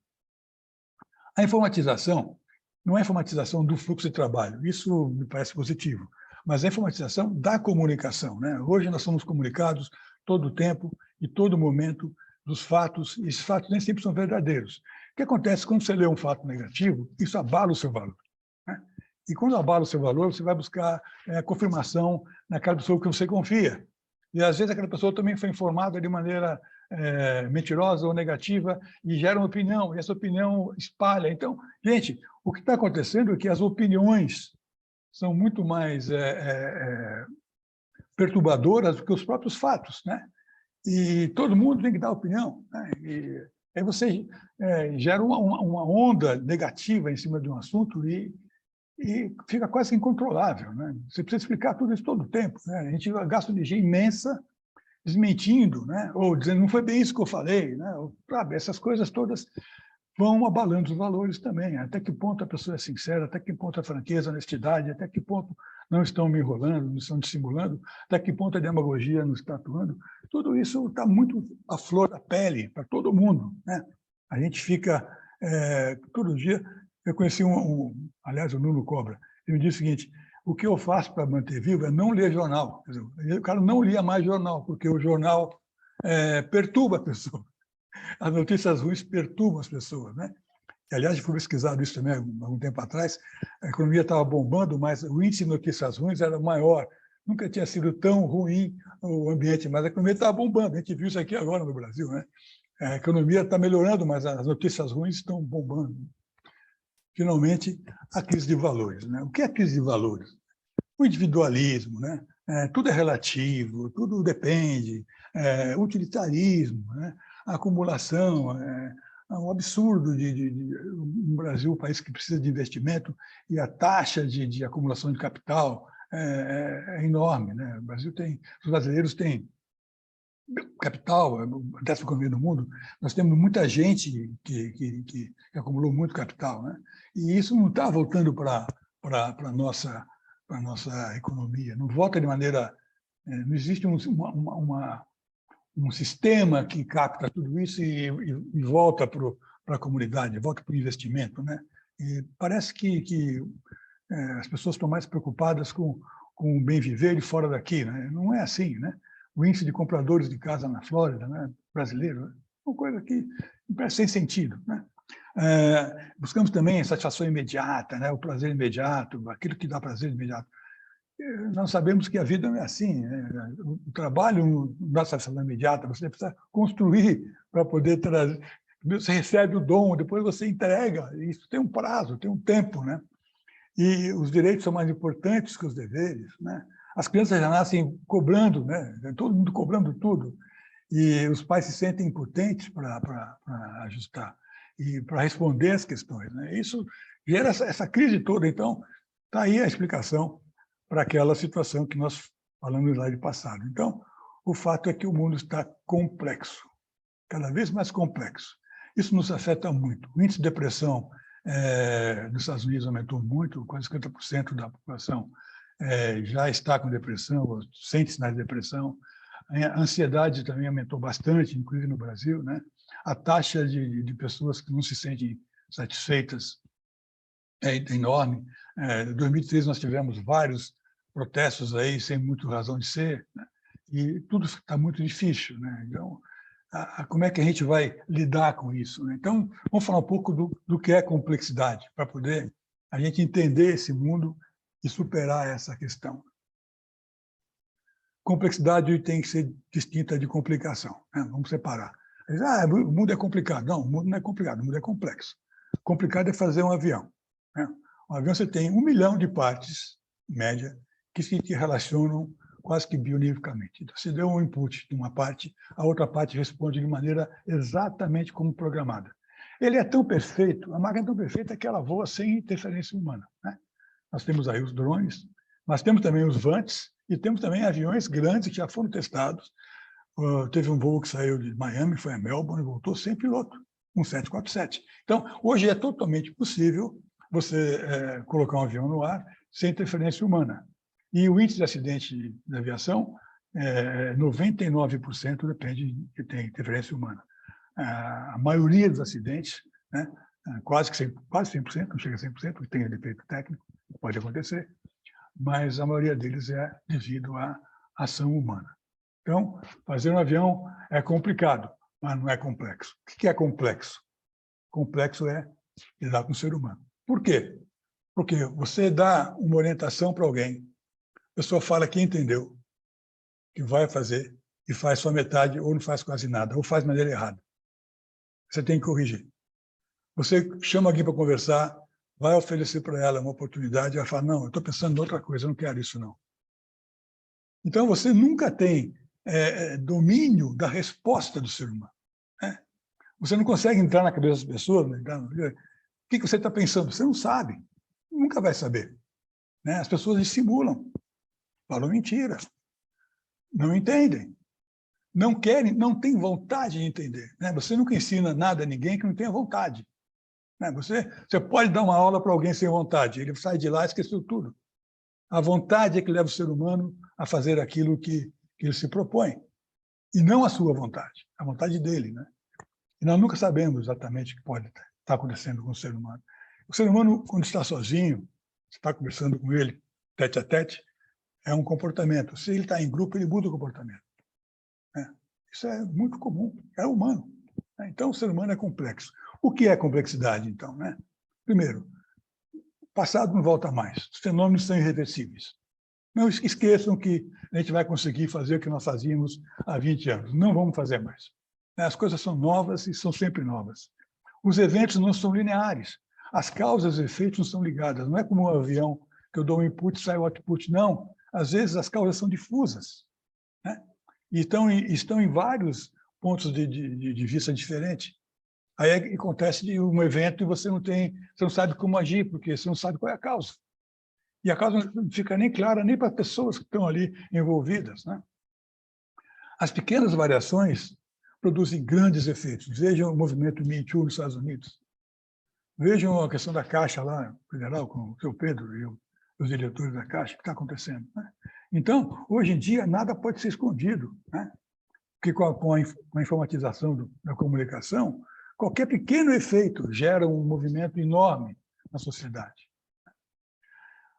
A informatização não é a informatização do fluxo de trabalho, isso me parece positivo, mas a informatização da comunicação, né? Hoje nós somos comunicados todo o tempo e todo momento dos fatos, e esses fatos nem sempre são verdadeiros. O que acontece quando você lê um fato negativo? Isso abala o seu valor, né? E quando abala o seu valor, você vai buscar confirmação naquela pessoa que você confia. E, às vezes, aquela pessoa também foi informada de maneira mentirosa ou negativa e gera uma opinião, e essa opinião espalha. Então, gente, o que está acontecendo é que as opiniões são muito mais perturbadoras do que os próprios fatos, né? E todo mundo tem que dar opinião, né? E aí você gera uma onda negativa em cima de um assunto e fica quase incontrolável, né? Você precisa explicar tudo isso todo o tempo, né? A gente gasta energia imensa desmentindo, né? Ou dizendo, não foi bem isso que eu falei, né? Sabe, essas coisas todas vão abalando os valores também. Até que ponto a pessoa é sincera, até que ponto a franqueza, a honestidade, até que ponto não estão me enrolando, não estão dissimulando, até que ponto a demagogia não está atuando. Tudo isso está muito à flor da pele para todo mundo, né? A gente fica, todo dia... Eu conheci aliás, o Nuno Cobra, ele me disse o seguinte: o que eu faço para manter vivo é não ler jornal. Quer dizer, o cara não lia mais jornal, porque o jornal perturba a pessoa. As notícias ruins perturbam as pessoas, né? E, aliás, fui pesquisado isso também há algum tempo atrás. A economia estava bombando, mas o índice de notícias ruins era maior. Nunca tinha sido tão ruim o ambiente, mas a economia estava bombando. A gente viu isso aqui agora no Brasil, né? A economia está melhorando, mas as notícias ruins estão bombando. Finalmente, a crise de valores, né? O que é a crise de valores? O individualismo, né? Tudo é relativo, tudo depende, utilitarismo, né? A acumulação, um absurdo no Brasil, um país que precisa de investimento, e a taxa de acumulação de capital é enorme, né? O Brasil os brasileiros têm capital, a 10ª economia do mundo, nós temos muita gente que acumulou muito capital, né? E isso não está voltando para a nossa economia, não volta de maneira... Não existe um sistema que capta tudo isso e volta para a comunidade, volta para o investimento, né? E parece que as pessoas estão mais preocupadas com o bem viver e fora daqui, né? Não é assim, né? O índice de compradores de casa na Flórida, né, brasileiro, é uma coisa que parece sem sentido, né? Buscamos também a satisfação imediata, né? O prazer imediato, aquilo que dá prazer imediato. Nós sabemos que a vida não é assim, né? O trabalho não dá satisfação imediata, você precisa construir para poder trazer. Você recebe o dom, depois você entrega, isso tem um prazo, tem um tempo, né? E os direitos são mais importantes que os deveres, né? As crianças já nascem cobrando, né? Todo mundo cobrando tudo, e os pais se sentem impotentes para ajustar e para responder às questões, né? Isso gera essa crise toda. Então, está aí a explicação para aquela situação que nós falamos lá de passado. Então, o fato é que o mundo está complexo, cada vez mais complexo. Isso nos afeta muito. O índice de depressão nos Estados Unidos aumentou muito, quase 50% da população já está com depressão, sente sinais de depressão. A ansiedade também aumentou bastante, inclusive no Brasil, né? A taxa de pessoas que não se sentem satisfeitas é enorme. Em 2013 nós tivemos vários protestos aí sem muito razão de ser, né? E tudo está muito difícil, né? Então, como é que a gente vai lidar com isso, né? Então, vamos falar um pouco do que é complexidade, para poder a gente entender esse mundo e superar essa questão. Complexidade tem que ser distinta de complicação, né? Vamos separar. O mundo é complicado. Não, o mundo não é complicado, o mundo é complexo. Complicado é fazer um avião, né? Um avião você tem 1 milhão de partes, em média, que se relacionam quase que bionimicamente. Então, se deu um input de uma parte, a outra parte responde de maneira exatamente como programada. Ele é tão perfeito, a máquina é tão perfeita que ela voa sem interferência humana, né? Nós temos aí os drones, nós temos também os VANTs e temos também aviões grandes que já foram testados. Teve um voo que saiu de Miami, foi a Melbourne, e voltou sem piloto, um 747. Então, hoje é totalmente possível você colocar um avião no ar sem interferência humana. E o índice de acidente de aviação, 99% depende de ter interferência humana. A maioria dos acidentes, né, quase 100%, não chega a 100%, porque tem defeito técnico, pode acontecer, mas a maioria deles é devido à ação humana. Então, fazer um avião é complicado, mas não é complexo. O que é complexo? Complexo é lidar com o ser humano. Por quê? Porque você dá uma orientação para alguém, a pessoa fala que entendeu, que vai fazer, e faz só metade, ou não faz quase nada, ou faz de maneira errada. Você tem que corrigir. Você chama alguém para conversar, vai oferecer para ela uma oportunidade, ela fala, não, eu estou pensando em outra coisa, eu não quero isso, não. Então, você nunca tem domínio da resposta do ser humano, né? Você não consegue entrar na cabeça das pessoas, né? O que você está pensando? Você não sabe, nunca vai saber, né? As pessoas dissimulam, falam mentira, não entendem, não querem, não têm vontade de entender, né? Você nunca ensina nada a ninguém que não tenha vontade, né? Você pode dar uma aula para alguém sem vontade, ele sai de lá e esqueceu tudo. A vontade é que leva o ser humano a fazer aquilo que ele se propõe, e não a sua vontade, a vontade dele, né? E nós nunca sabemos exatamente o que pode estar acontecendo com o ser humano. O ser humano, quando está sozinho, você está conversando com ele, tete a tete, é um comportamento. Se ele está em grupo, ele muda o comportamento, né? Isso é muito comum, é humano, né? Então, o ser humano é complexo. O que é complexidade, então, né? Primeiro, o passado não volta mais, os fenômenos são irreversíveis. Não esqueçam que a gente vai conseguir fazer o que nós fazíamos há 20 anos. Não vamos fazer mais. As coisas são novas e são sempre novas. Os eventos não são lineares. As causas e efeitos não são ligadas. Não é como um avião que eu dou um input e sai o output. Não. Às vezes as causas são difusas, né? E estão em vários pontos de vista diferentes. Aí acontece um evento e você não sabe como agir, porque você não sabe qual é a causa. E a causa não fica nem clara nem para as pessoas que estão ali envolvidas, né? As pequenas variações produzem grandes efeitos. Vejam o movimento Me Too nos Estados Unidos. Vejam a questão da Caixa lá, federal, com o seu Pedro e os diretores da Caixa, o que está acontecendo, né? Então, hoje em dia, nada pode ser escondido, né? Porque com a informatização da comunicação, Qualquer pequeno efeito gera um movimento enorme na sociedade.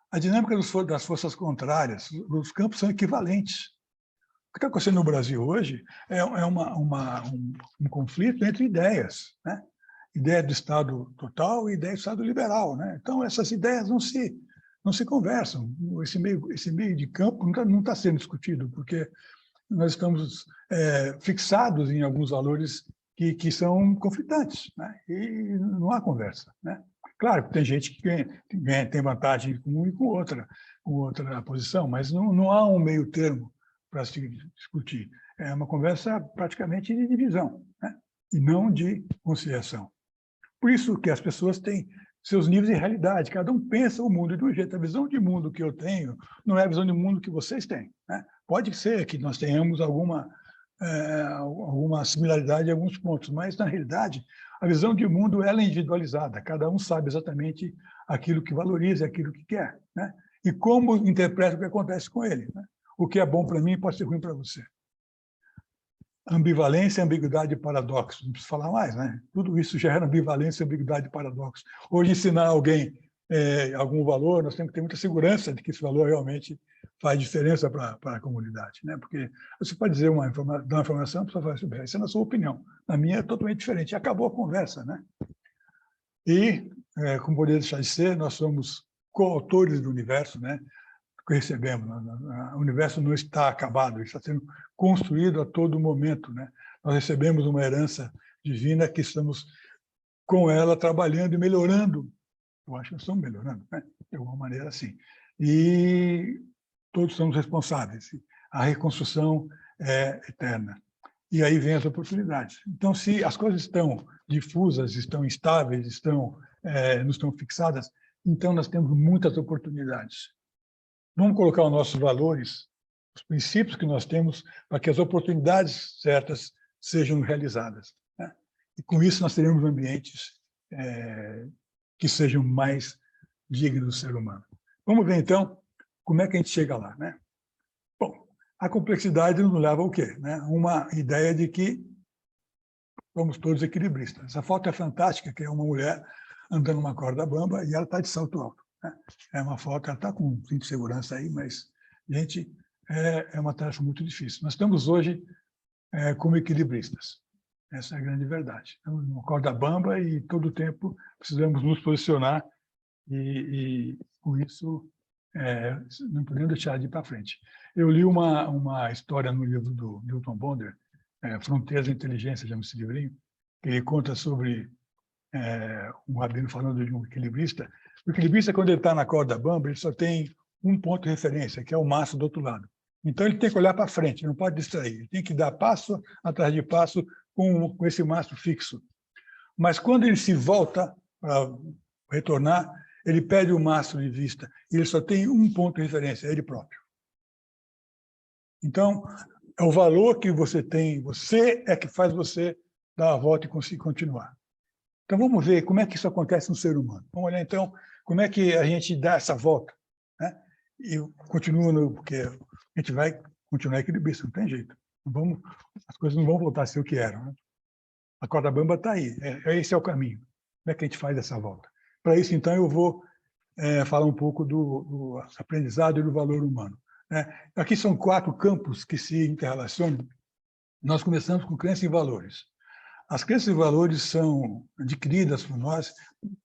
A dinâmica das forças contrárias, os campos são equivalentes. O que está acontecendo no Brasil hoje é um conflito entre ideias, né? Ideia do Estado total e ideia do Estado liberal, né? Então, essas ideias não se conversam. Esse meio de campo não está sendo discutido, porque nós estamos fixados em alguns valores que são conflitantes, né? E não há conversa, né? Claro que tem gente que tem vantagem com uma e com outra posição, mas não há um meio termo para se discutir. É uma conversa praticamente de divisão, né? E não de conciliação. Por isso que as pessoas têm seus níveis de realidade, cada um pensa o mundo de um jeito. A visão de mundo que eu tenho não é a visão de mundo que vocês têm, né? Pode ser que nós tenhamos alguma similaridade em alguns pontos, mas, na realidade, a visão de mundo ela é individualizada, cada um sabe exatamente aquilo que valoriza, aquilo que quer, né? E como interpreta o que acontece com ele, né? O que é bom para mim pode ser ruim para você. Ambivalência, ambiguidade e paradoxo. Não preciso falar mais, né? Tudo isso gera ambivalência, ambiguidade e paradoxo. Hoje, ensinar alguém algum valor, nós temos que ter muita segurança de que esse valor realmente faz diferença para a comunidade, né? Porque você pode dizer dar uma informação, a pessoa fala assim, isso é na sua opinião. Na minha é totalmente diferente. E acabou a conversa, né? E, como poderia deixar de ser, nós somos coautores do universo, né? Que recebemos. O universo não está acabado, ele está sendo construído a todo momento, né? Nós recebemos uma herança divina que estamos com ela trabalhando e melhorando. Eu acho que nós estamos melhorando, né? De alguma maneira, assim. E todos somos responsáveis. A reconstrução é eterna. E aí vem as oportunidades. Então, se as coisas estão difusas, estão instáveis, não estão fixadas, então nós temos muitas oportunidades. Vamos colocar os nossos valores, os princípios que nós temos, para que as oportunidades certas sejam realizadas, né? E com isso nós teremos ambientes que sejam mais dignos do ser humano. Vamos ver, então, como é que a gente chega lá, né? Bom, a complexidade nos leva ao quê, né? Uma ideia de que somos todos equilibristas. Essa foto é fantástica, que é uma mulher andando numa corda bamba e ela está de salto alto, né? É uma foto, ela está com um cinto de segurança aí, mas, gente, é uma tarefa muito difícil. Nós estamos hoje como equilibristas. Essa é a grande verdade. Estamos numa corda bamba e, todo o tempo, precisamos nos posicionar e com isso, não podemos deixar de ir para frente. Eu li uma história no livro do Newton Bonder, Fronteiras da Inteligência, chama esse livrinho, que ele conta sobre um rabino falando de um equilibrista. O equilibrista, quando ele está na corda bamba, ele só tem um ponto de referência, que é o mastro do outro lado. Então, ele tem que olhar para frente, não pode distrair. Ele tem que dar passo atrás de passo com esse mastro fixo. Mas, quando ele se volta para retornar, ele perde o mastro de vista e ele só tem um ponto de referência, é ele próprio. Então, é o valor que você tem, você é que faz você dar a volta e conseguir continuar. Então, vamos ver como é que isso acontece no ser humano. Vamos olhar, então, como é que a gente dá essa volta, né? E continua, porque a gente vai continuar equilibrista, não tem jeito. As coisas não vão voltar a ser o que eram, né? A corda bamba está aí, esse é o caminho. Como é que a gente faz essa volta? Para isso, então, eu vou falar um pouco do aprendizado e do valor humano, né? Aqui são 4 campos que se interrelacionam. Nós começamos com crença e valores. As crenças e valores são adquiridas por nós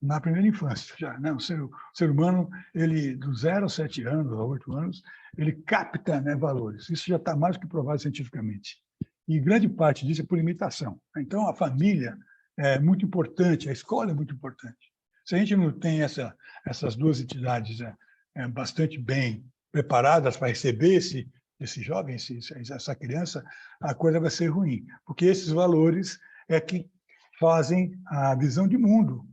na primeira infância, já, né? O ser humano, ele, dos 0 aos 7 anos, aos 8 anos, ele capta, né, valores. Isso já está mais do que provado cientificamente. E grande parte disso é por imitação. Então, a família é muito importante, a escola é muito importante. Se a gente não tem essas duas entidades bastante bem preparadas para receber esse jovem, essa criança, a coisa vai ser ruim, porque esses valores que fazem a visão de mundo.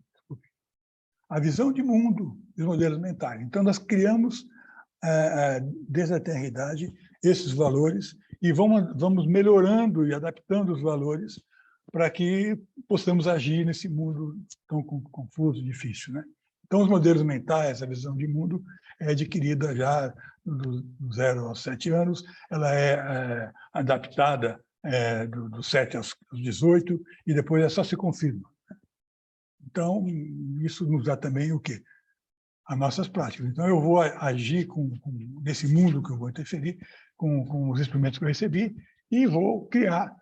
A visão de mundo dos modelos mentais. Então, nós criamos, desde a eternidade, esses valores e vamos melhorando e adaptando os valores para que possamos agir nesse mundo tão confuso e difícil, né? Então, os modelos mentais, a visão de mundo, é adquirida já do 0 aos 7 anos, ela é adaptada do 7 aos 18, e depois só se confirma. Então, isso nos dá também o quê? As nossas práticas. Então, eu vou agir nesse mundo que eu vou interferir, com os instrumentos que eu recebi, e vou criar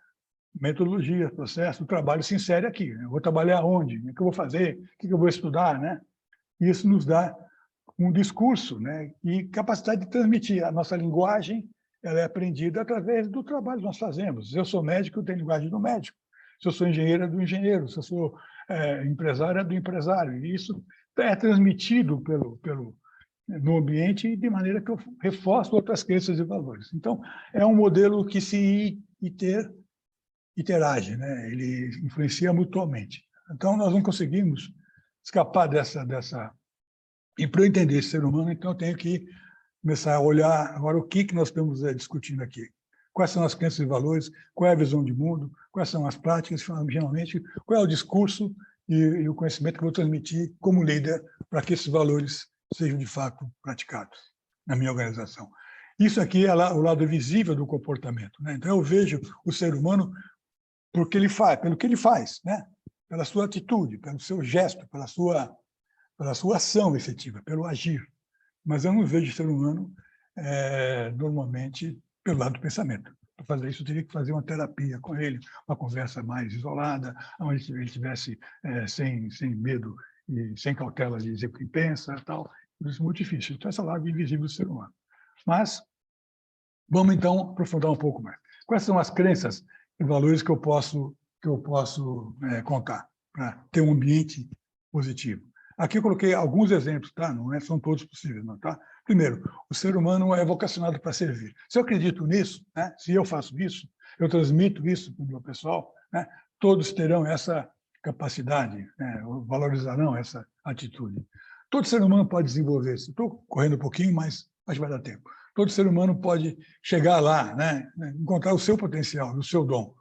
metodologias, processos, o trabalho se insere aqui. Eu vou trabalhar onde? O que eu vou fazer? O que eu vou estudar? Né? Isso nos dá um discurso, né? E capacidade de transmitir. A nossa linguagem ela é aprendida através do trabalho que nós fazemos. Se eu sou médico, eu tenho linguagem do médico. Se eu sou engenheiro, é do engenheiro. Se eu sou empresário, é do empresário. E isso é transmitido no ambiente de maneira que eu reforço outras crenças e valores. Então, é um modelo que se interage, né? Ele influencia mutuamente. Então, nós não conseguimos escapar dessa... E para eu entender esse ser humano, então, eu tenho que começar a olhar agora o que nós estamos discutindo aqui. Quais são as crenças e valores, qual é a visão de mundo, quais são as práticas, finalmente, qual é o discurso e o conhecimento que eu vou transmitir como líder para que esses valores sejam, de fato, praticados na minha organização. Isso aqui é o lado visível do comportamento, né? Então, eu vejo o ser humano pelo que ele faz, né? Pela sua atitude, pelo seu gesto, pela sua ação efetiva, pelo agir. Mas eu não vejo o ser humano, normalmente, pelo lado do pensamento. Para fazer isso, eu teria que fazer uma terapia com ele, uma conversa mais isolada, onde ele estivesse sem medo e sem cautela de dizer o que pensa e tal. Isso é muito difícil. Então, esse é o lado invisível do ser humano. Mas, vamos, então, aprofundar um pouco mais. Quais são as crenças e valores que eu posso contar para ter um ambiente positivo? Aqui eu coloquei alguns exemplos, tá? Não são todos possíveis, não, tá? Primeiro, o ser humano é vocacionado para servir. Se eu acredito nisso, né? Se eu faço isso, eu transmito isso para o meu pessoal, né? Todos terão essa capacidade, né? Valorizarão essa atitude. Todo ser humano pode desenvolver isso. Estou correndo um pouquinho, mas acho que vai dar tempo. Todo ser humano pode chegar lá, né? Encontrar o seu potencial, o seu dom.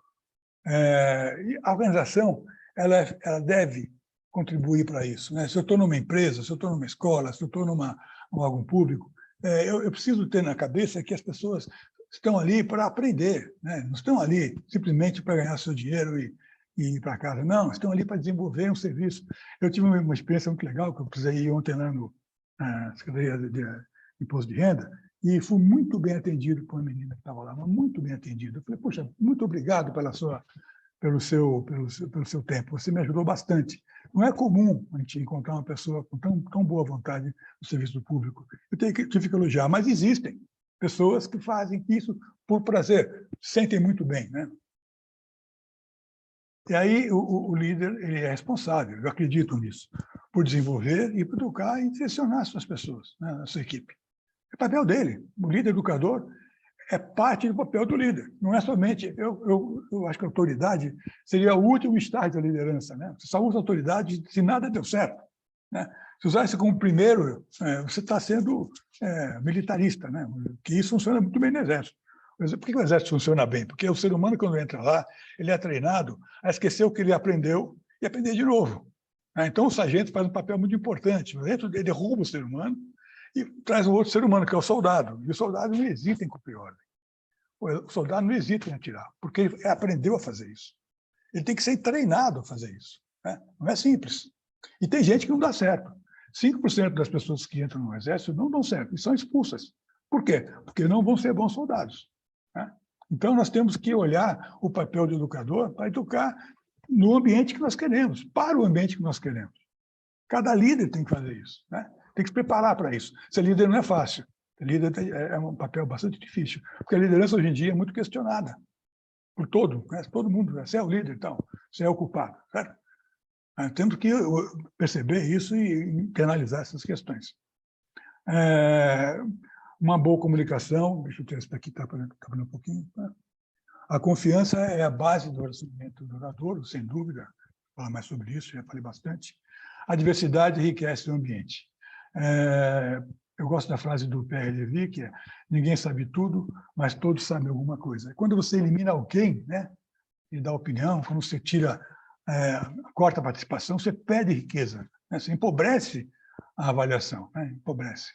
E a organização ela deve contribuir para isso, né? Se eu estou numa empresa, se eu estou numa escola, se eu estou num órgão público, eu preciso ter na cabeça que as pessoas estão ali para aprender, né? Não estão ali simplesmente para ganhar seu dinheiro e ir para casa. Não, estão ali para desenvolver um serviço. Eu tive uma experiência muito legal, que eu precisei ir ontem lá na Secretaria de Imposto de Renda, e fui muito bem atendido por uma menina que estava lá, muito bem atendido. Eu falei, poxa, muito obrigado pelo seu tempo, você me ajudou bastante. Não é comum a gente encontrar uma pessoa com tão boa vontade no serviço público. Eu tive que elogiar, mas existem pessoas que fazem isso por prazer, sentem muito bem, né? E aí o líder ele é responsável, eu acredito nisso, por desenvolver e por educar e direcionar as suas pessoas, né, a sua equipe. É papel dele. O líder educador é parte do papel do líder. Não é somente... Eu acho que a autoridade seria o último estágio da liderança, né? Você só usa autoridade se nada deu certo, né? Se usar isso como primeiro, você está sendo militarista, né? Que isso funciona muito bem no Exército. Por que o Exército funciona bem? Porque o ser humano, quando entra lá, ele é treinado a esquecer o que ele aprendeu e aprender de novo. Então, o sargento faz um papel muito importante. Ele derruba o ser humano e traz um outro ser humano, que é o soldado. E o soldado não hesita em cumprir ordem. O soldado não hesita em atirar, porque ele aprendeu a fazer isso. Ele tem que ser treinado a fazer isso, né? Não é simples. E tem gente que não dá certo. 5% das pessoas que entram no Exército não dão certo e são expulsas. Por quê? Porque não vão ser bons soldados, né? Então, nós temos que olhar o papel do educador para educar no ambiente que nós queremos, para o ambiente que nós queremos. Cada líder tem que fazer isso, né? Tem que se preparar para isso. Ser líder não é fácil. Ser líder é um papel bastante difícil, porque a liderança hoje em dia é muito questionada por todo mundo. Você é o líder, então, você é o culpado, certo? Temos que perceber isso e internalizar essas questões. Uma boa comunicação, deixa eu ter esse daqui, está falando um pouquinho. Tá? A confiança é a base do relacionamento duradouro, sem dúvida. Vou falar mais sobre isso, já falei bastante. A diversidade enriquece o ambiente. Eu gosto da frase do Pierre Levy, que é: ninguém sabe tudo, mas todos sabem alguma coisa. Quando você elimina alguém, né, e dá opinião, quando você corta a participação, você perde riqueza, né? Você empobrece a avaliação, né? Empobrece.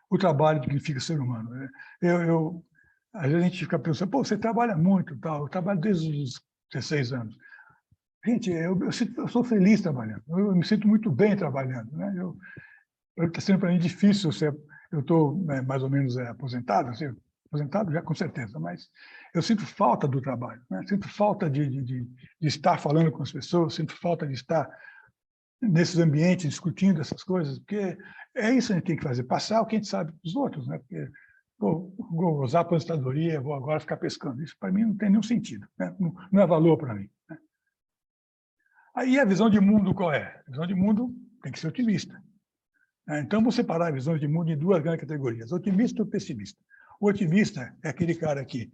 O trabalho dignifica o ser humano. Às vezes a gente fica pensando, pô, você trabalha muito, tal. Eu trabalho desde os 16 anos. Gente, eu sou feliz trabalhando, eu me sinto muito bem trabalhando, né? Está sendo para mim difícil eu estou mais ou menos aposentado, assim, aposentado já com certeza, mas eu sinto falta do trabalho, né? Sinto falta de estar falando com as pessoas, sinto falta de estar nesses ambientes discutindo essas coisas, porque é isso que a gente tem que fazer, passar o que a gente sabe para os outros, né? Porque vou usar a aposentadoria, vou agora ficar pescando, isso para mim não tem nenhum sentido, né? Não é valor para mim, né? Aí a visão de mundo qual é? A visão de mundo tem que ser otimista. Então, vou separar a visão de mundo em duas grandes categorias, otimista e pessimista. O otimista é aquele cara que,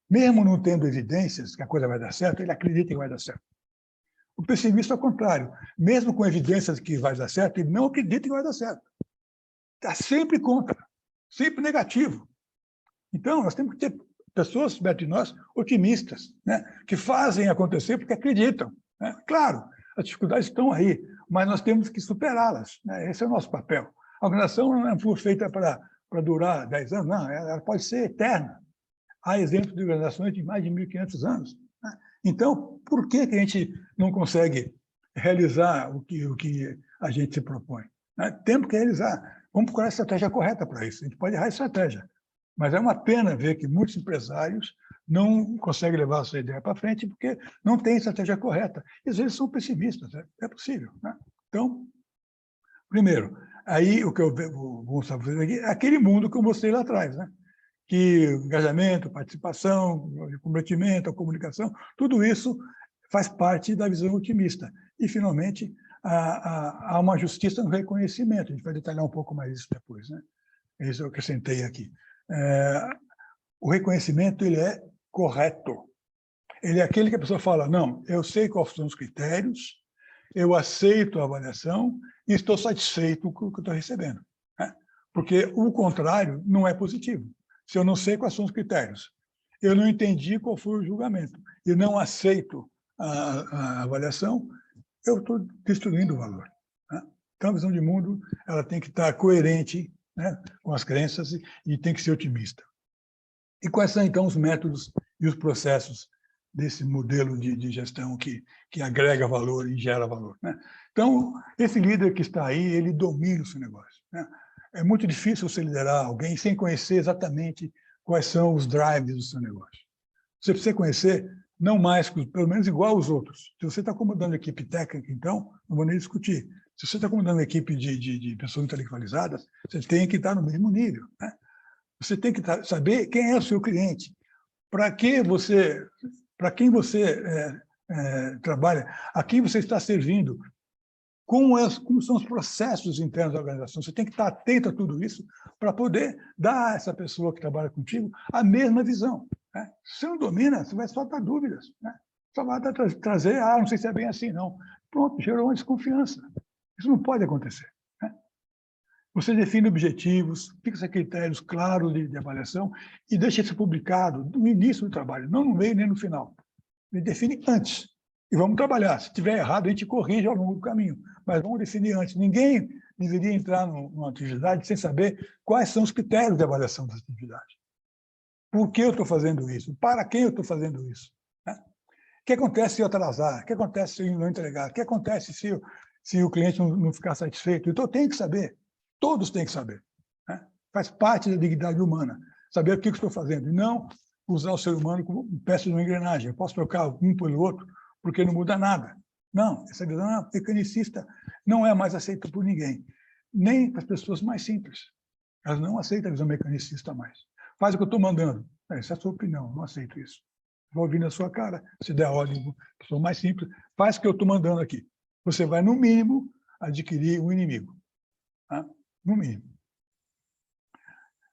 mesmo não tendo evidências que a coisa vai dar certo, ele acredita que vai dar certo. O pessimista é o contrário. Mesmo com evidências que vai dar certo, ele não acredita que vai dar certo. Está sempre contra, sempre negativo. Então, nós temos que ter pessoas perto de nós otimistas, né? Que fazem acontecer porque acreditam, né? Claro, as dificuldades estão aí, mas nós temos que superá-las, né? Esse é o nosso papel. A organização não foi feita para durar 10 anos, não, ela pode ser eterna. Há exemplos de organizações de mais de 1.500 anos. Né? Então, por que a gente não consegue realizar o que a gente se propõe? Né? Temos que realizar. Vamos procurar a estratégia correta para isso. A gente pode errar a estratégia, mas é uma pena ver que muitos empresários não conseguem levar a sua ideia para frente porque não tem estratégia correta. E às vezes são pessimistas, é possível. Né? Então, primeiro, aí o que eu vou fazer aqui é aquele mundo que eu mostrei lá atrás, né? Que o engajamento, participação, o comprometimento, a comunicação, tudo isso faz parte da visão otimista. E, finalmente, há uma justiça no reconhecimento. A gente vai detalhar um pouco mais isso depois, né? Isso eu acrescentei aqui. O reconhecimento ele é correto. Ele é aquele que a pessoa fala, não, eu sei quais são os critérios, eu aceito a avaliação e estou satisfeito com o que estou recebendo. Né? Porque o contrário não é positivo. Se eu não sei quais são os critérios, eu não entendi qual foi o julgamento e não aceito a avaliação, eu estou destruindo o valor. Né? Então, a visão de mundo ela tem que estar coerente, né, com as crenças e tem que ser otimista. E quais são, então, os métodos e os processos desse modelo de gestão que agrega valor e gera valor? Né? Então, esse líder que está aí, ele domina o seu negócio. Né? É muito difícil você liderar alguém sem conhecer exatamente quais são os drives do seu negócio. Você precisa conhecer, não mais, pelo menos igual aos outros. Se você está comandando a equipe técnica, então, não vou nem discutir. Se você está comandando uma equipe de pessoas intelectualizadas, você tem que estar no mesmo nível. Né? Você tem que saber quem é o seu cliente, para quem você trabalha, a quem você está servindo, como são os processos internos da organização. Você tem que estar atento a tudo isso para poder dar a essa pessoa que trabalha contigo a mesma visão. Né? Se você não domina, você vai só dar dúvidas. Né? Só vai trazer, não sei se é bem assim, não. Pronto, gerou uma desconfiança. Isso não pode acontecer. Né? Você define objetivos, fixa critérios claros de avaliação e deixa isso publicado no início do trabalho, não no meio nem no final. Ele define antes. E vamos trabalhar. Se estiver errado, a gente corrige ao longo do caminho. Mas vamos definir antes. Ninguém deveria entrar numa atividade sem saber quais são os critérios de avaliação dessa atividade. Por que eu estou fazendo isso? Para quem eu estou fazendo isso? Né? O que acontece se eu atrasar? O que acontece se eu não entregar? O que acontece se o cliente não ficar satisfeito? Então, eu tenho que saber. Todos têm que saber. Né? Faz parte da dignidade humana. Saber o que eu estou fazendo. E não usar o ser humano como peça de uma engrenagem. Eu posso trocar um pelo outro, porque não muda nada. Não, essa visão mecanicista não é mais aceita por ninguém. Nem para as pessoas mais simples. Elas não aceitam a visão mecanicista mais. Faz o que eu estou mandando. Essa é a sua opinião, não aceito isso. Vou ouvir na sua cara, se der ordem para a pessoa mais simples, faz o que eu estou mandando aqui. Você vai, no mínimo, adquirir um inimigo. Tá? No mínimo.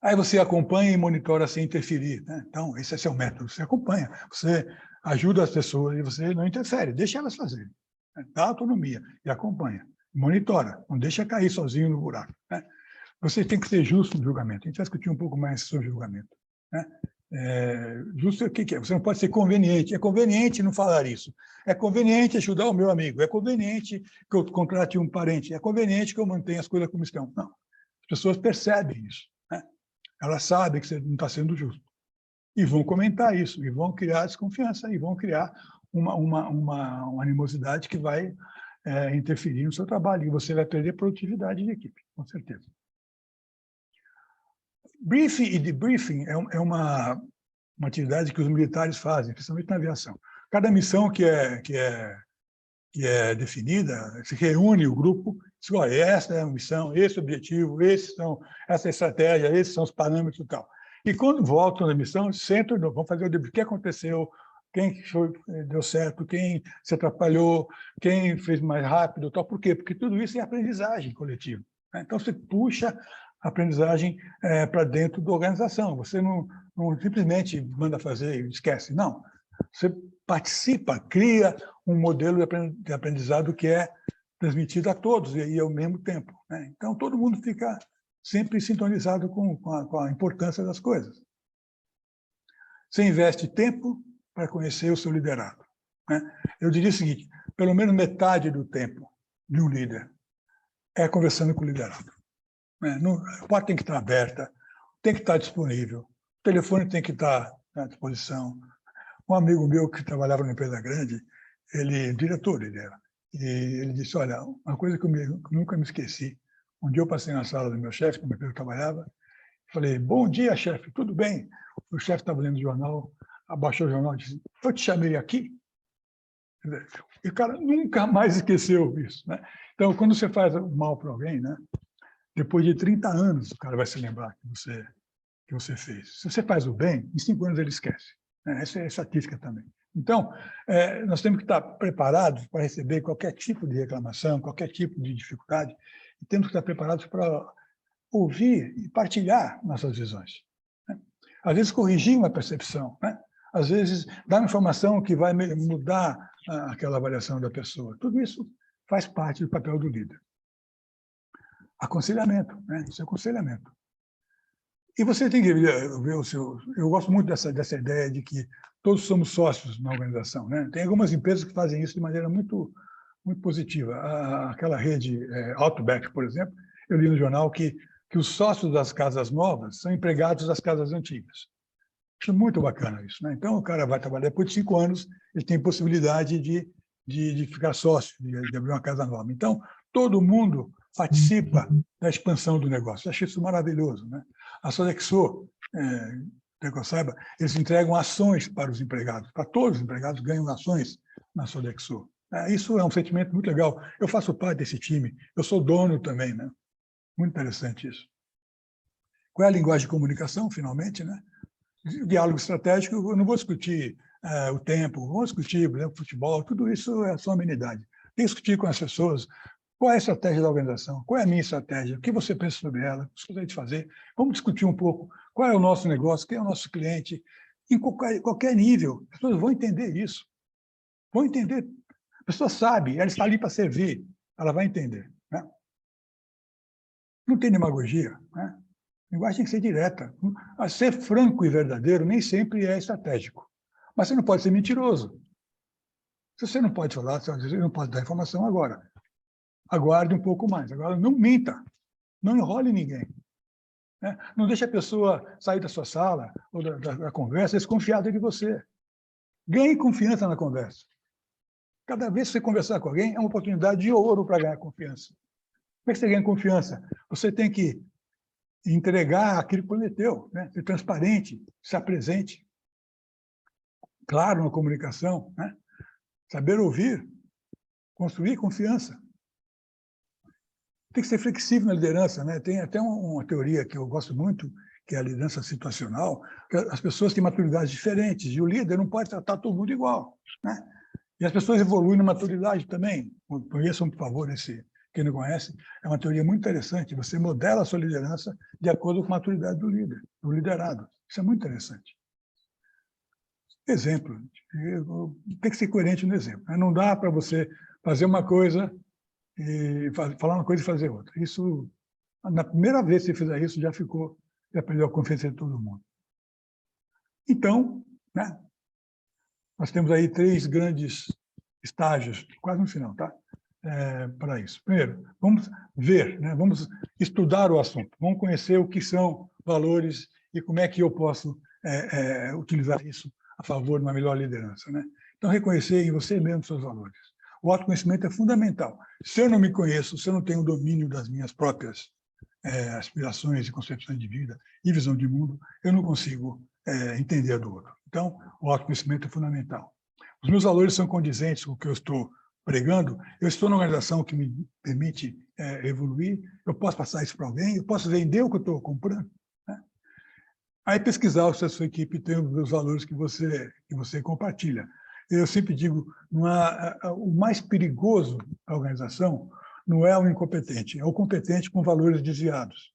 Aí você acompanha e monitora sem interferir. Né? Então, esse é seu método. Você acompanha, você ajuda as pessoas e você não interfere, deixa elas fazerem. Né? Dá autonomia e acompanha. Monitora, não deixa cair sozinho no buraco. Né? Você tem que ser justo no julgamento. A gente vai discutir um pouco mais sobre julgamento. Né? Justo o que é? Você não pode ser conveniente. É conveniente não falar isso. É conveniente ajudar o meu amigo. É conveniente que eu contrate um parente. É conveniente que eu mantenha as coisas como estão. Não. As pessoas percebem isso. Né? Elas sabem que você não está sendo justo. E vão comentar isso. E vão criar desconfiança. E vão criar uma animosidade que vai interferir no seu trabalho, e você vai perder produtividade de equipe, com certeza. Briefing e debriefing é uma atividade que os militares fazem, principalmente na aviação. Cada missão que é definida, se reúne o grupo, diz, olha, essa é a missão, esse é o objetivo, essa é a estratégia, esses são os parâmetros e tal. E quando voltam na missão, sentam, vão fazer o debriefing. O que aconteceu, quem deu certo, quem se atrapalhou, quem fez mais rápido, tal. Por quê? Porque tudo isso é aprendizagem coletiva, né? Então, você puxa a aprendizagem para dentro da organização. Você não simplesmente manda fazer e esquece. Não. Você participa, cria um modelo de aprendizado que é transmitido a todos e ao mesmo tempo, né? Então, todo mundo fica sempre sintonizado com a importância das coisas. Você investe tempo para conhecer o seu liderado, né? Eu diria o seguinte, pelo menos metade do tempo de um líder é conversando com o liderado, né? A porta tem que estar aberta, tem que estar disponível, o telefone tem que estar à disposição. Um amigo meu que trabalhava numa empresa grande, diretor ele era, e ele disse, olha, uma coisa que eu nunca me esqueci, um dia eu passei na sala do meu chefe, como eu trabalhava, falei, bom dia, chefe, tudo bem? O chefe estava lendo o jornal, abaixou o jornal e disse, eu te chamei aqui? E o cara nunca mais esqueceu isso, né? Então, quando você faz mal para alguém, né, depois de 30 anos, o cara vai se lembrar que você fez. Se você faz o bem, em 5 anos ele esquece. Essa é estatística também. Então, nós temos que estar preparados para receber qualquer tipo de reclamação, qualquer tipo de dificuldade, e temos que estar preparados para ouvir e partilhar nossas visões, né? Às vezes, corrigir uma percepção, né? Às vezes, dar uma informação que vai mudar aquela avaliação da pessoa. Tudo isso faz parte do papel do líder. Aconselhamento, né? Isso é aconselhamento. E você tem que ver o seu... Eu gosto muito dessa ideia de que todos somos sócios na organização, né? Tem algumas empresas que fazem isso de maneira muito, muito positiva. Aquela rede Outback, por exemplo, eu li no jornal que os sócios das casas novas são empregados das casas antigas. Acho muito bacana isso, né? Então, o cara vai trabalhar depois de 5 anos, ele tem possibilidade de ficar sócio, de abrir uma casa nova. Então, todo mundo participa da expansão do negócio. Eu acho isso maravilhoso, né? A Sodexo, que eu saiba, eles entregam ações para os empregados, para todos os empregados ganham ações na Sodexo. Isso é um sentimento muito legal. Eu faço parte desse time, eu sou dono também, né? Muito interessante isso. Qual é a linguagem de comunicação, finalmente, né? Diálogo estratégico, eu não vou discutir o tempo, vou discutir, por exemplo, futebol, tudo isso é só amenidade. Tem que discutir com as pessoas qual é a estratégia da organização, qual é a minha estratégia, o que você pensa sobre ela, o que você gostaria de fazer. Vamos discutir um pouco qual é o nosso negócio, quem é o nosso cliente, em qualquer nível. As pessoas vão entender isso. Vão entender. A pessoa sabe, ela está ali para servir, ela vai entender, né? Não tem demagogia, né? A linguagem tem que ser direta. Ser franco e verdadeiro nem sempre é estratégico. Mas você não pode ser mentiroso. Se você não pode falar, você não pode dar informação agora. Aguarde um pouco mais. Agora, não minta. Não enrole ninguém, né? Não deixe a pessoa sair da sua sala ou da conversa desconfiada de você. Ganhe confiança na conversa. Cada vez que você conversar com alguém, é uma oportunidade de ouro para ganhar confiança. Como é que você ganha confiança? Você tem que entregar aquilo que prometeu, né? Ser transparente, estar presente, claro na comunicação, né? Saber ouvir, construir confiança. Tem que ser flexível na liderança, né? Tem até uma teoria que eu gosto muito, que é a liderança situacional, que as pessoas têm maturidades diferentes, e o líder não pode tratar todo mundo igual, né? E as pessoas evoluem na maturidade também. Conheçam, por favor, quem não conhece, é uma teoria muito interessante. Você modela a sua liderança de acordo com a maturidade do líder, do liderado. Isso é muito interessante. Exemplo. Tem que ser coerente no exemplo, né? Não dá para você fazer uma coisa e falar uma coisa e fazer outra. Isso, na primeira vez que você fizer isso, já perdeu a confiança de todo mundo. Então, né, nós temos aí 3 grandes estágios, quase no final, tá? Para isso. Primeiro, vamos ver, né? Vamos estudar o assunto, vamos conhecer o que são valores e como é que eu posso utilizar isso a favor de uma melhor liderança, né? Então, reconhecer em você mesmo os seus valores. O autoconhecimento é fundamental. Se eu não me conheço, se eu não tenho domínio das minhas próprias aspirações e concepções de vida e visão de mundo, eu não consigo entender a do outro. Então, o autoconhecimento é fundamental. Os meus valores são condizentes com o que eu estou pregando. Eu estou numa organização que me permite evoluir, eu posso passar isso para alguém, eu posso vender o que eu estou comprando. Né? Aí pesquisar se a sua equipe tem os valores que você compartilha. Eu sempre digo, o mais perigoso da organização não é o incompetente, é o competente com valores desviados.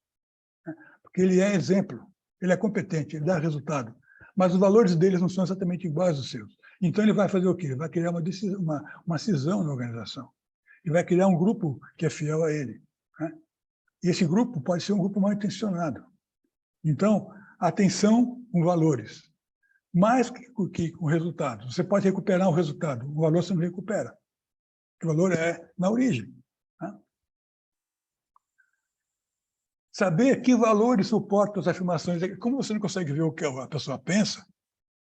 Porque ele é exemplo, ele é competente, ele dá resultado, mas os valores deles não são exatamente iguais aos seus. Então, ele vai fazer o quê? Ele vai criar uma cisão na organização. Ele vai criar um grupo que é fiel a ele. Né? E esse grupo pode ser um grupo mal intencionado. Então, atenção com valores. Mais que com resultados. Você pode recuperar o resultado, o valor você não recupera. O valor é na origem. Né? Saber que valores suportam as afirmações. Como você não consegue ver o que a pessoa pensa,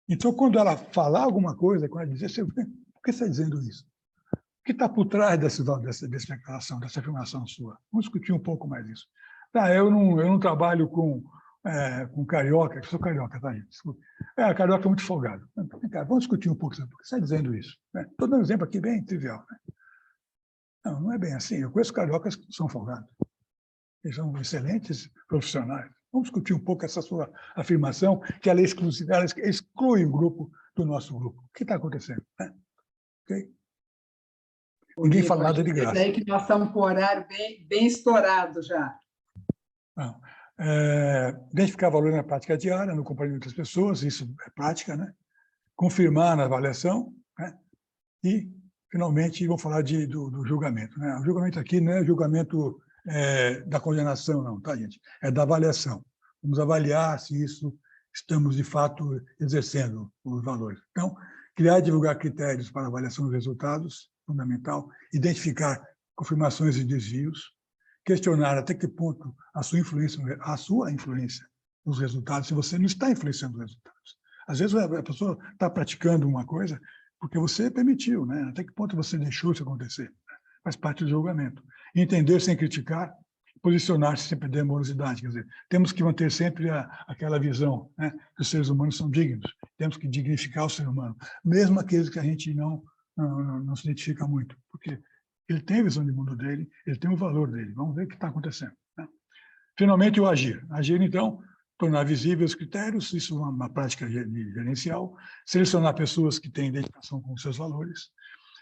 então, quando ela falar alguma coisa, quando ela dizer, por que você está dizendo isso? O que está por trás dessa declaração, dessa afirmação sua? Vamos discutir um pouco mais isso. Eu não trabalho com carioca, eu sou carioca, tá, gente? Carioca é muito folgado. Vamos discutir um pouco sobre por que você está dizendo isso. Estou dando um exemplo aqui bem trivial. Né? Não é bem assim. Eu conheço cariocas que são folgados. Eles são excelentes profissionais. Vamos discutir um pouco essa sua afirmação, que ela exclui o grupo do nosso grupo. O que está acontecendo? Né? Okay? Ninguém fala nada de graça. Aí que nós estamos com o horário bem estourado já. Não. Identificar valor na prática diária, no comportamento das pessoas, isso é prática, né? Confirmar na avaliação, né? E, finalmente, vou falar do julgamento. Né? O julgamento aqui não é julgamento da condenação, não, tá, gente? É da avaliação. Vamos avaliar se estamos, de fato, exercendo os valores. Então, criar e divulgar critérios para avaliação dos resultados, fundamental. Identificar confirmações e desvios. Questionar até que ponto a sua influência nos resultados, se você não está influenciando os resultados. Às vezes, a pessoa está praticando uma coisa porque você permitiu, né? Até que ponto você deixou isso acontecer. Faz parte do julgamento. Entender sem criticar, posicionar-se sem perder a morosidade. Quer dizer, temos que manter sempre aquela visão, né, que os seres humanos são dignos. Temos que dignificar o ser humano, mesmo aqueles que a gente não se identifica muito, porque ele tem a visão de mundo dele, ele tem o valor dele. Vamos ver o que está acontecendo. Né? Finalmente, o agir. Agir, então, tornar visíveis os critérios, isso é uma prática gerencial, selecionar pessoas que têm identificação com os seus valores,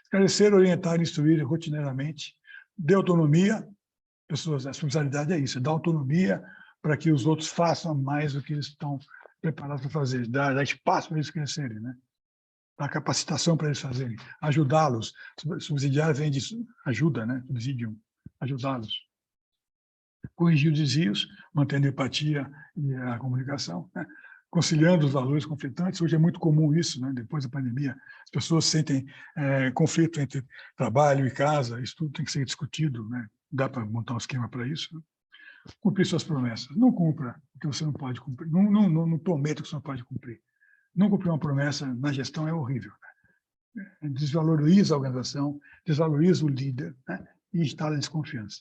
esclarecer, orientar e instruir rotineiramente, dê autonomia, pessoas, a responsabilidade é isso, dar autonomia para que os outros façam mais do que eles estão preparados para fazer, dar espaço para eles crescerem, né? Dar capacitação para eles fazerem, ajudá-los. Subsidiar vem de ajuda, né? Subsidium, ajudá-los. Corrigir os desvios, mantendo a empatia e a comunicação, né? Conciliando os valores conflitantes. Hoje é muito comum isso, né? Depois da pandemia, as pessoas sentem conflito entre trabalho e casa, isso tudo tem que ser discutido, né? Dá para montar um esquema para isso. Né? Cumprir suas promessas. Não cumpra o que você não pode cumprir. Não prometa o que você não pode cumprir. Não cumprir uma promessa na gestão é horrível. Né? Desvaloriza a organização, desvaloriza o líder, né? E instala desconfiança.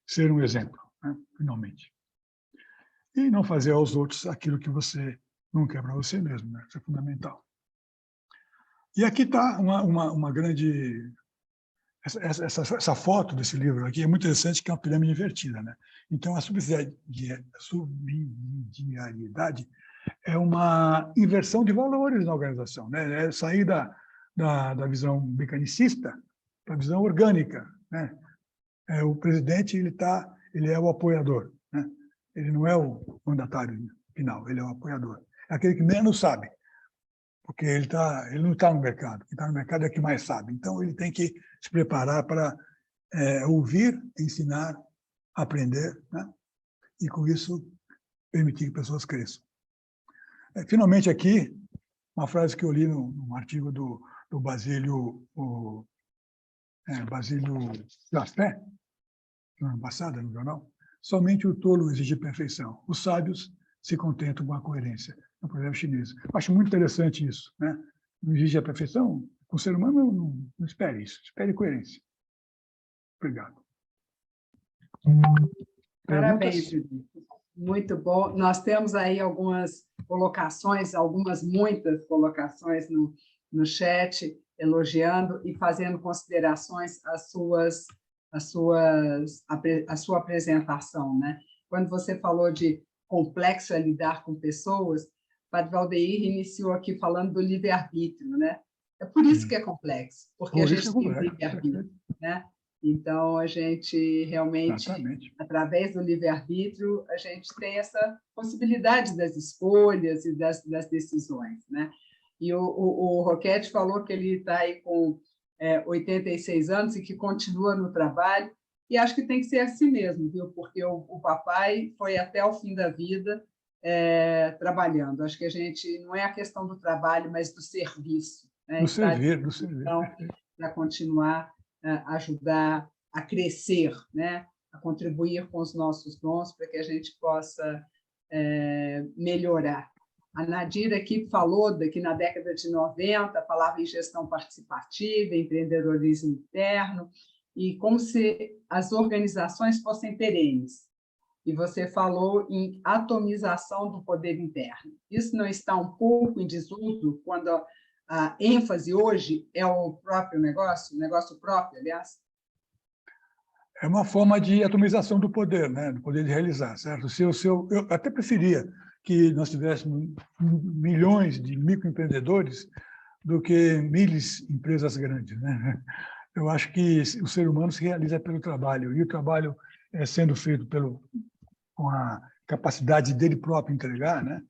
Ser um exemplo, né? Finalmente. E não fazer aos outros aquilo que você não quer para você mesmo. Né? Isso é fundamental. E aqui está uma grande... Essa foto desse livro aqui é muito interessante, que é uma pirâmide invertida. Né? Então, a subsidiariedade é uma inversão de valores na organização. Né? É sair da visão mecanicista para a visão orgânica. Né? O presidente ele é o apoiador. Né? Ele não é o mandatário final, ele é o apoiador. É aquele que menos sabe, porque ele não está no mercado. Quem está no mercado é o que mais sabe. Então, ele tem que se preparar para ouvir, ensinar, aprender, né? E, com isso, permitir que pessoas cresçam. Finalmente, aqui, uma frase que eu li num artigo do Basílio Jasper, no ano passado, no jornal: somente o tolo exige perfeição. Os sábios se contentam com a coerência. É um provérbio chinês. Acho muito interessante isso, né? não exige a perfeição, com o ser humano não espere isso, espere coerência. Obrigado. Parabéns, Judith. Muito bom. Nós temos aí algumas colocações, muitas colocações no chat, elogiando e fazendo considerações à sua apresentação, né? Quando você falou de complexo é lidar com pessoas, o Padre Valdeir iniciou aqui falando do livre-arbítrio, né? É por isso que é complexo, porque a gente tem livre-arbítrio, né? Então, a gente realmente, exatamente, através do livre-arbítrio, a gente tem essa possibilidade das escolhas e das decisões, né? E o Roquette falou que ele está aí com 86 anos e que continua no trabalho, e acho que tem que ser assim mesmo, viu? Porque o papai foi até o fim da vida trabalhando. Acho que a gente não é a questão do trabalho, mas do serviço, né? Do servir. Então, para continuar a ajudar a crescer, né? A contribuir com os nossos dons para que a gente possa melhorar. A Nadira aqui falou que na década de 90 falava em gestão participativa, empreendedorismo interno, e como se as organizações fossem perenes. E você falou em atomização do poder interno. Isso não está um pouco em desuso quando a ênfase hoje é o próprio negócio, o negócio próprio, aliás? É uma forma de atomização do poder, né? Do poder de realizar, certo? Eu até preferia que nós tivéssemos milhões de microempreendedores do que milhares de empresas grandes, né? Eu acho que o ser humano se realiza pelo trabalho, e o trabalho sendo feito com a capacidade dele próprio entregar, né?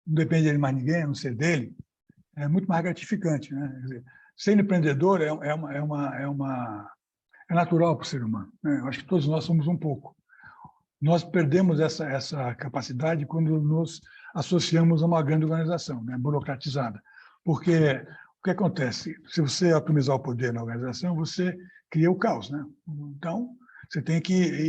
Não depende de mais ninguém, a não ser dele, é muito mais gratificante, né? Quer dizer, ser empreendedor é natural para o ser humano, né? Eu acho que todos nós somos um pouco. Nós perdemos essa capacidade quando nos associamos a uma grande organização, né? Burocratizada, porque o que acontece? Se você atomizar o poder na organização, você cria o caos, né? Então,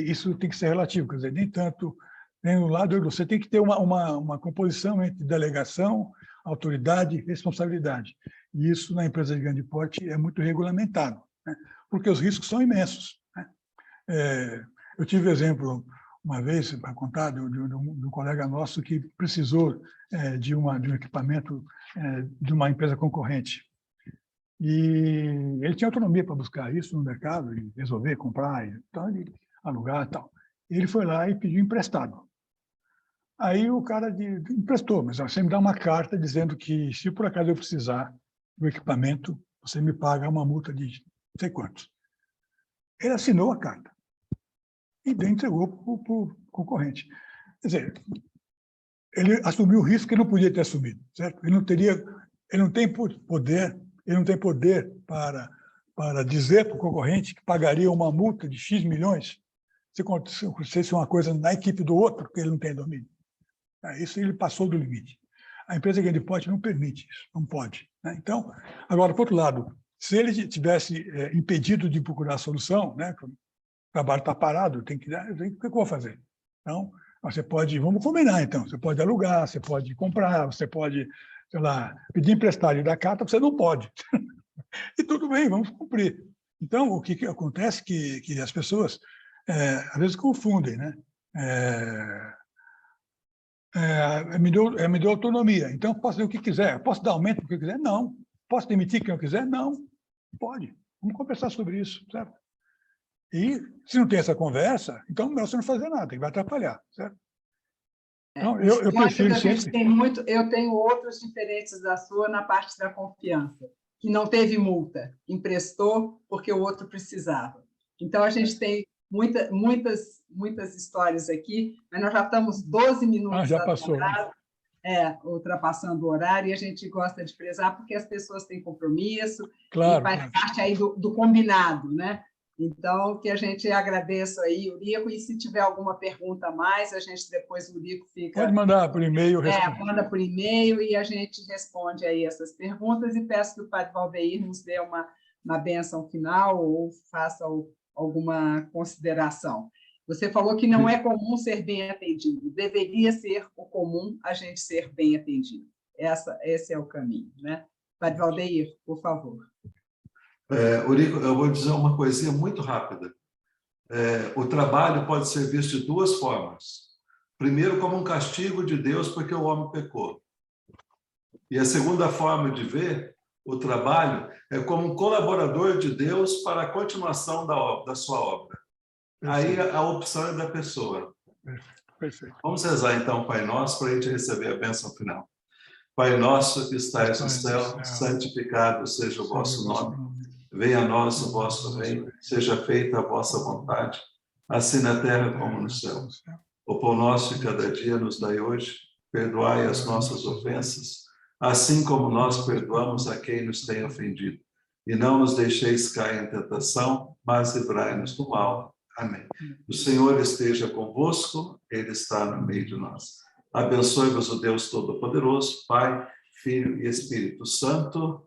isso tem que ser relativo, quer dizer, nem tanto, nem um lado, você tem que ter uma composição entre delegação, autoridade e responsabilidade. E isso, na empresa de grande porte, é muito regulamentado, né? Porque os riscos são imensos, né? Eu tive exemplo, uma vez, para contar, de um colega nosso que precisou de um equipamento de uma empresa concorrente. E ele tinha autonomia para buscar isso no mercado e resolver comprar, então ele alugar e tal. Ele foi lá e pediu emprestado. Aí o cara emprestou, mas você me dá uma carta dizendo que, se por acaso eu precisar do equipamento, você me paga uma multa de não sei quantos. Ele assinou a carta e entregou para o concorrente. Quer dizer, ele assumiu o risco que ele não podia ter assumido, certo? Ele não tem poder para dizer para o concorrente que pagaria uma multa de X milhões se acontecesse uma coisa na equipe do outro, que ele não tem domínio. Isso ele passou do limite. A empresa grande porte não permite isso, não pode, né? Então, agora, por outro lado, se ele tivesse impedido de procurar a solução, né? O trabalho está parado, o que eu vou fazer? Então, vamos combinar, então. Você pode alugar, você pode comprar, você pode, sei lá, pedir emprestado e dar carta, você não pode. E tudo bem, vamos cumprir. Então, o que acontece é que as pessoas, às vezes, confundem, né? Me deu autonomia, então posso fazer o que quiser, posso dar aumento porque quiser? Não. Posso demitir quem eu quiser? Não. Pode. Vamos conversar sobre isso, certo? E, se não tem essa conversa, então melhor você não fazer nada, que vai atrapalhar, certo? Então, eu prefiro sempre... Eu tenho outros diferentes da sua na parte da confiança, que não teve multa, emprestou porque o outro precisava. Então, a gente tem muitas histórias aqui, mas nós já estamos 12 minutos já passou, ultrapassando o horário, e a gente gosta de prezar porque as pessoas têm compromisso, claro, e faz parte aí do combinado, né? Então, que a gente agradeça aí, Eurico, e se tiver alguma pergunta a mais, a gente depois, o Eurico fica... Pode mandar por e-mail. Manda por e-mail e a gente responde aí essas perguntas, e peço que o Padre Valdeir nos dê uma bênção final ou faça alguma consideração. Você falou que não é comum ser bem atendido, deveria ser o comum a gente ser bem atendido. Esse é o caminho, né? Padre Valdeir, por favor. Eurico, eu vou dizer uma coisinha muito rápida. O trabalho pode ser visto de duas formas. Primeiro, como um castigo de Deus porque o homem pecou. E a segunda forma de ver o trabalho é como um colaborador de Deus para a continuação da sua obra. Perfeito. Aí a opção é da pessoa. Perfeito. Vamos rezar então, Pai Nosso, para a gente receber a bênção final. Pai nosso que estais no céu, santificado seja o vosso nome. Venha a nós o vosso reino, seja feita a vossa vontade, assim na terra como no céu. O pão nosso de cada dia nos dai hoje, perdoai as nossas ofensas, assim como nós perdoamos a quem nos tem ofendido. E não nos deixeis cair em tentação, mas livrai-nos do mal. Amém. O Senhor esteja convosco, Ele está no meio de nós. Abençoe-vos o Deus Todo-Poderoso, Pai, Filho e Espírito Santo.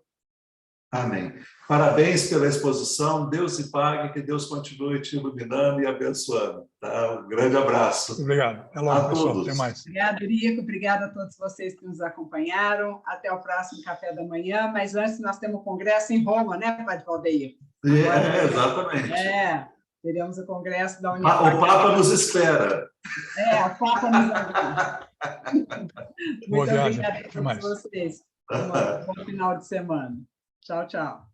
Amém. Parabéns pela exposição. Deus te pague, que Deus continue te iluminando e abençoando. Tá? Um grande abraço. Obrigado. Até logo, pessoal. Até mais. Obrigada, Rico. Obrigada a todos vocês que nos acompanharam. Até o próximo café da manhã. Mas antes, nós temos um congresso em Roma, né, Padre Valdeir? Exatamente. Teremos o congresso da União. O Papa nos espera. O Papa nos aguarda. Muito Boa viagem. obrigada a todos vocês. Um bom final de semana. Tchau, tchau.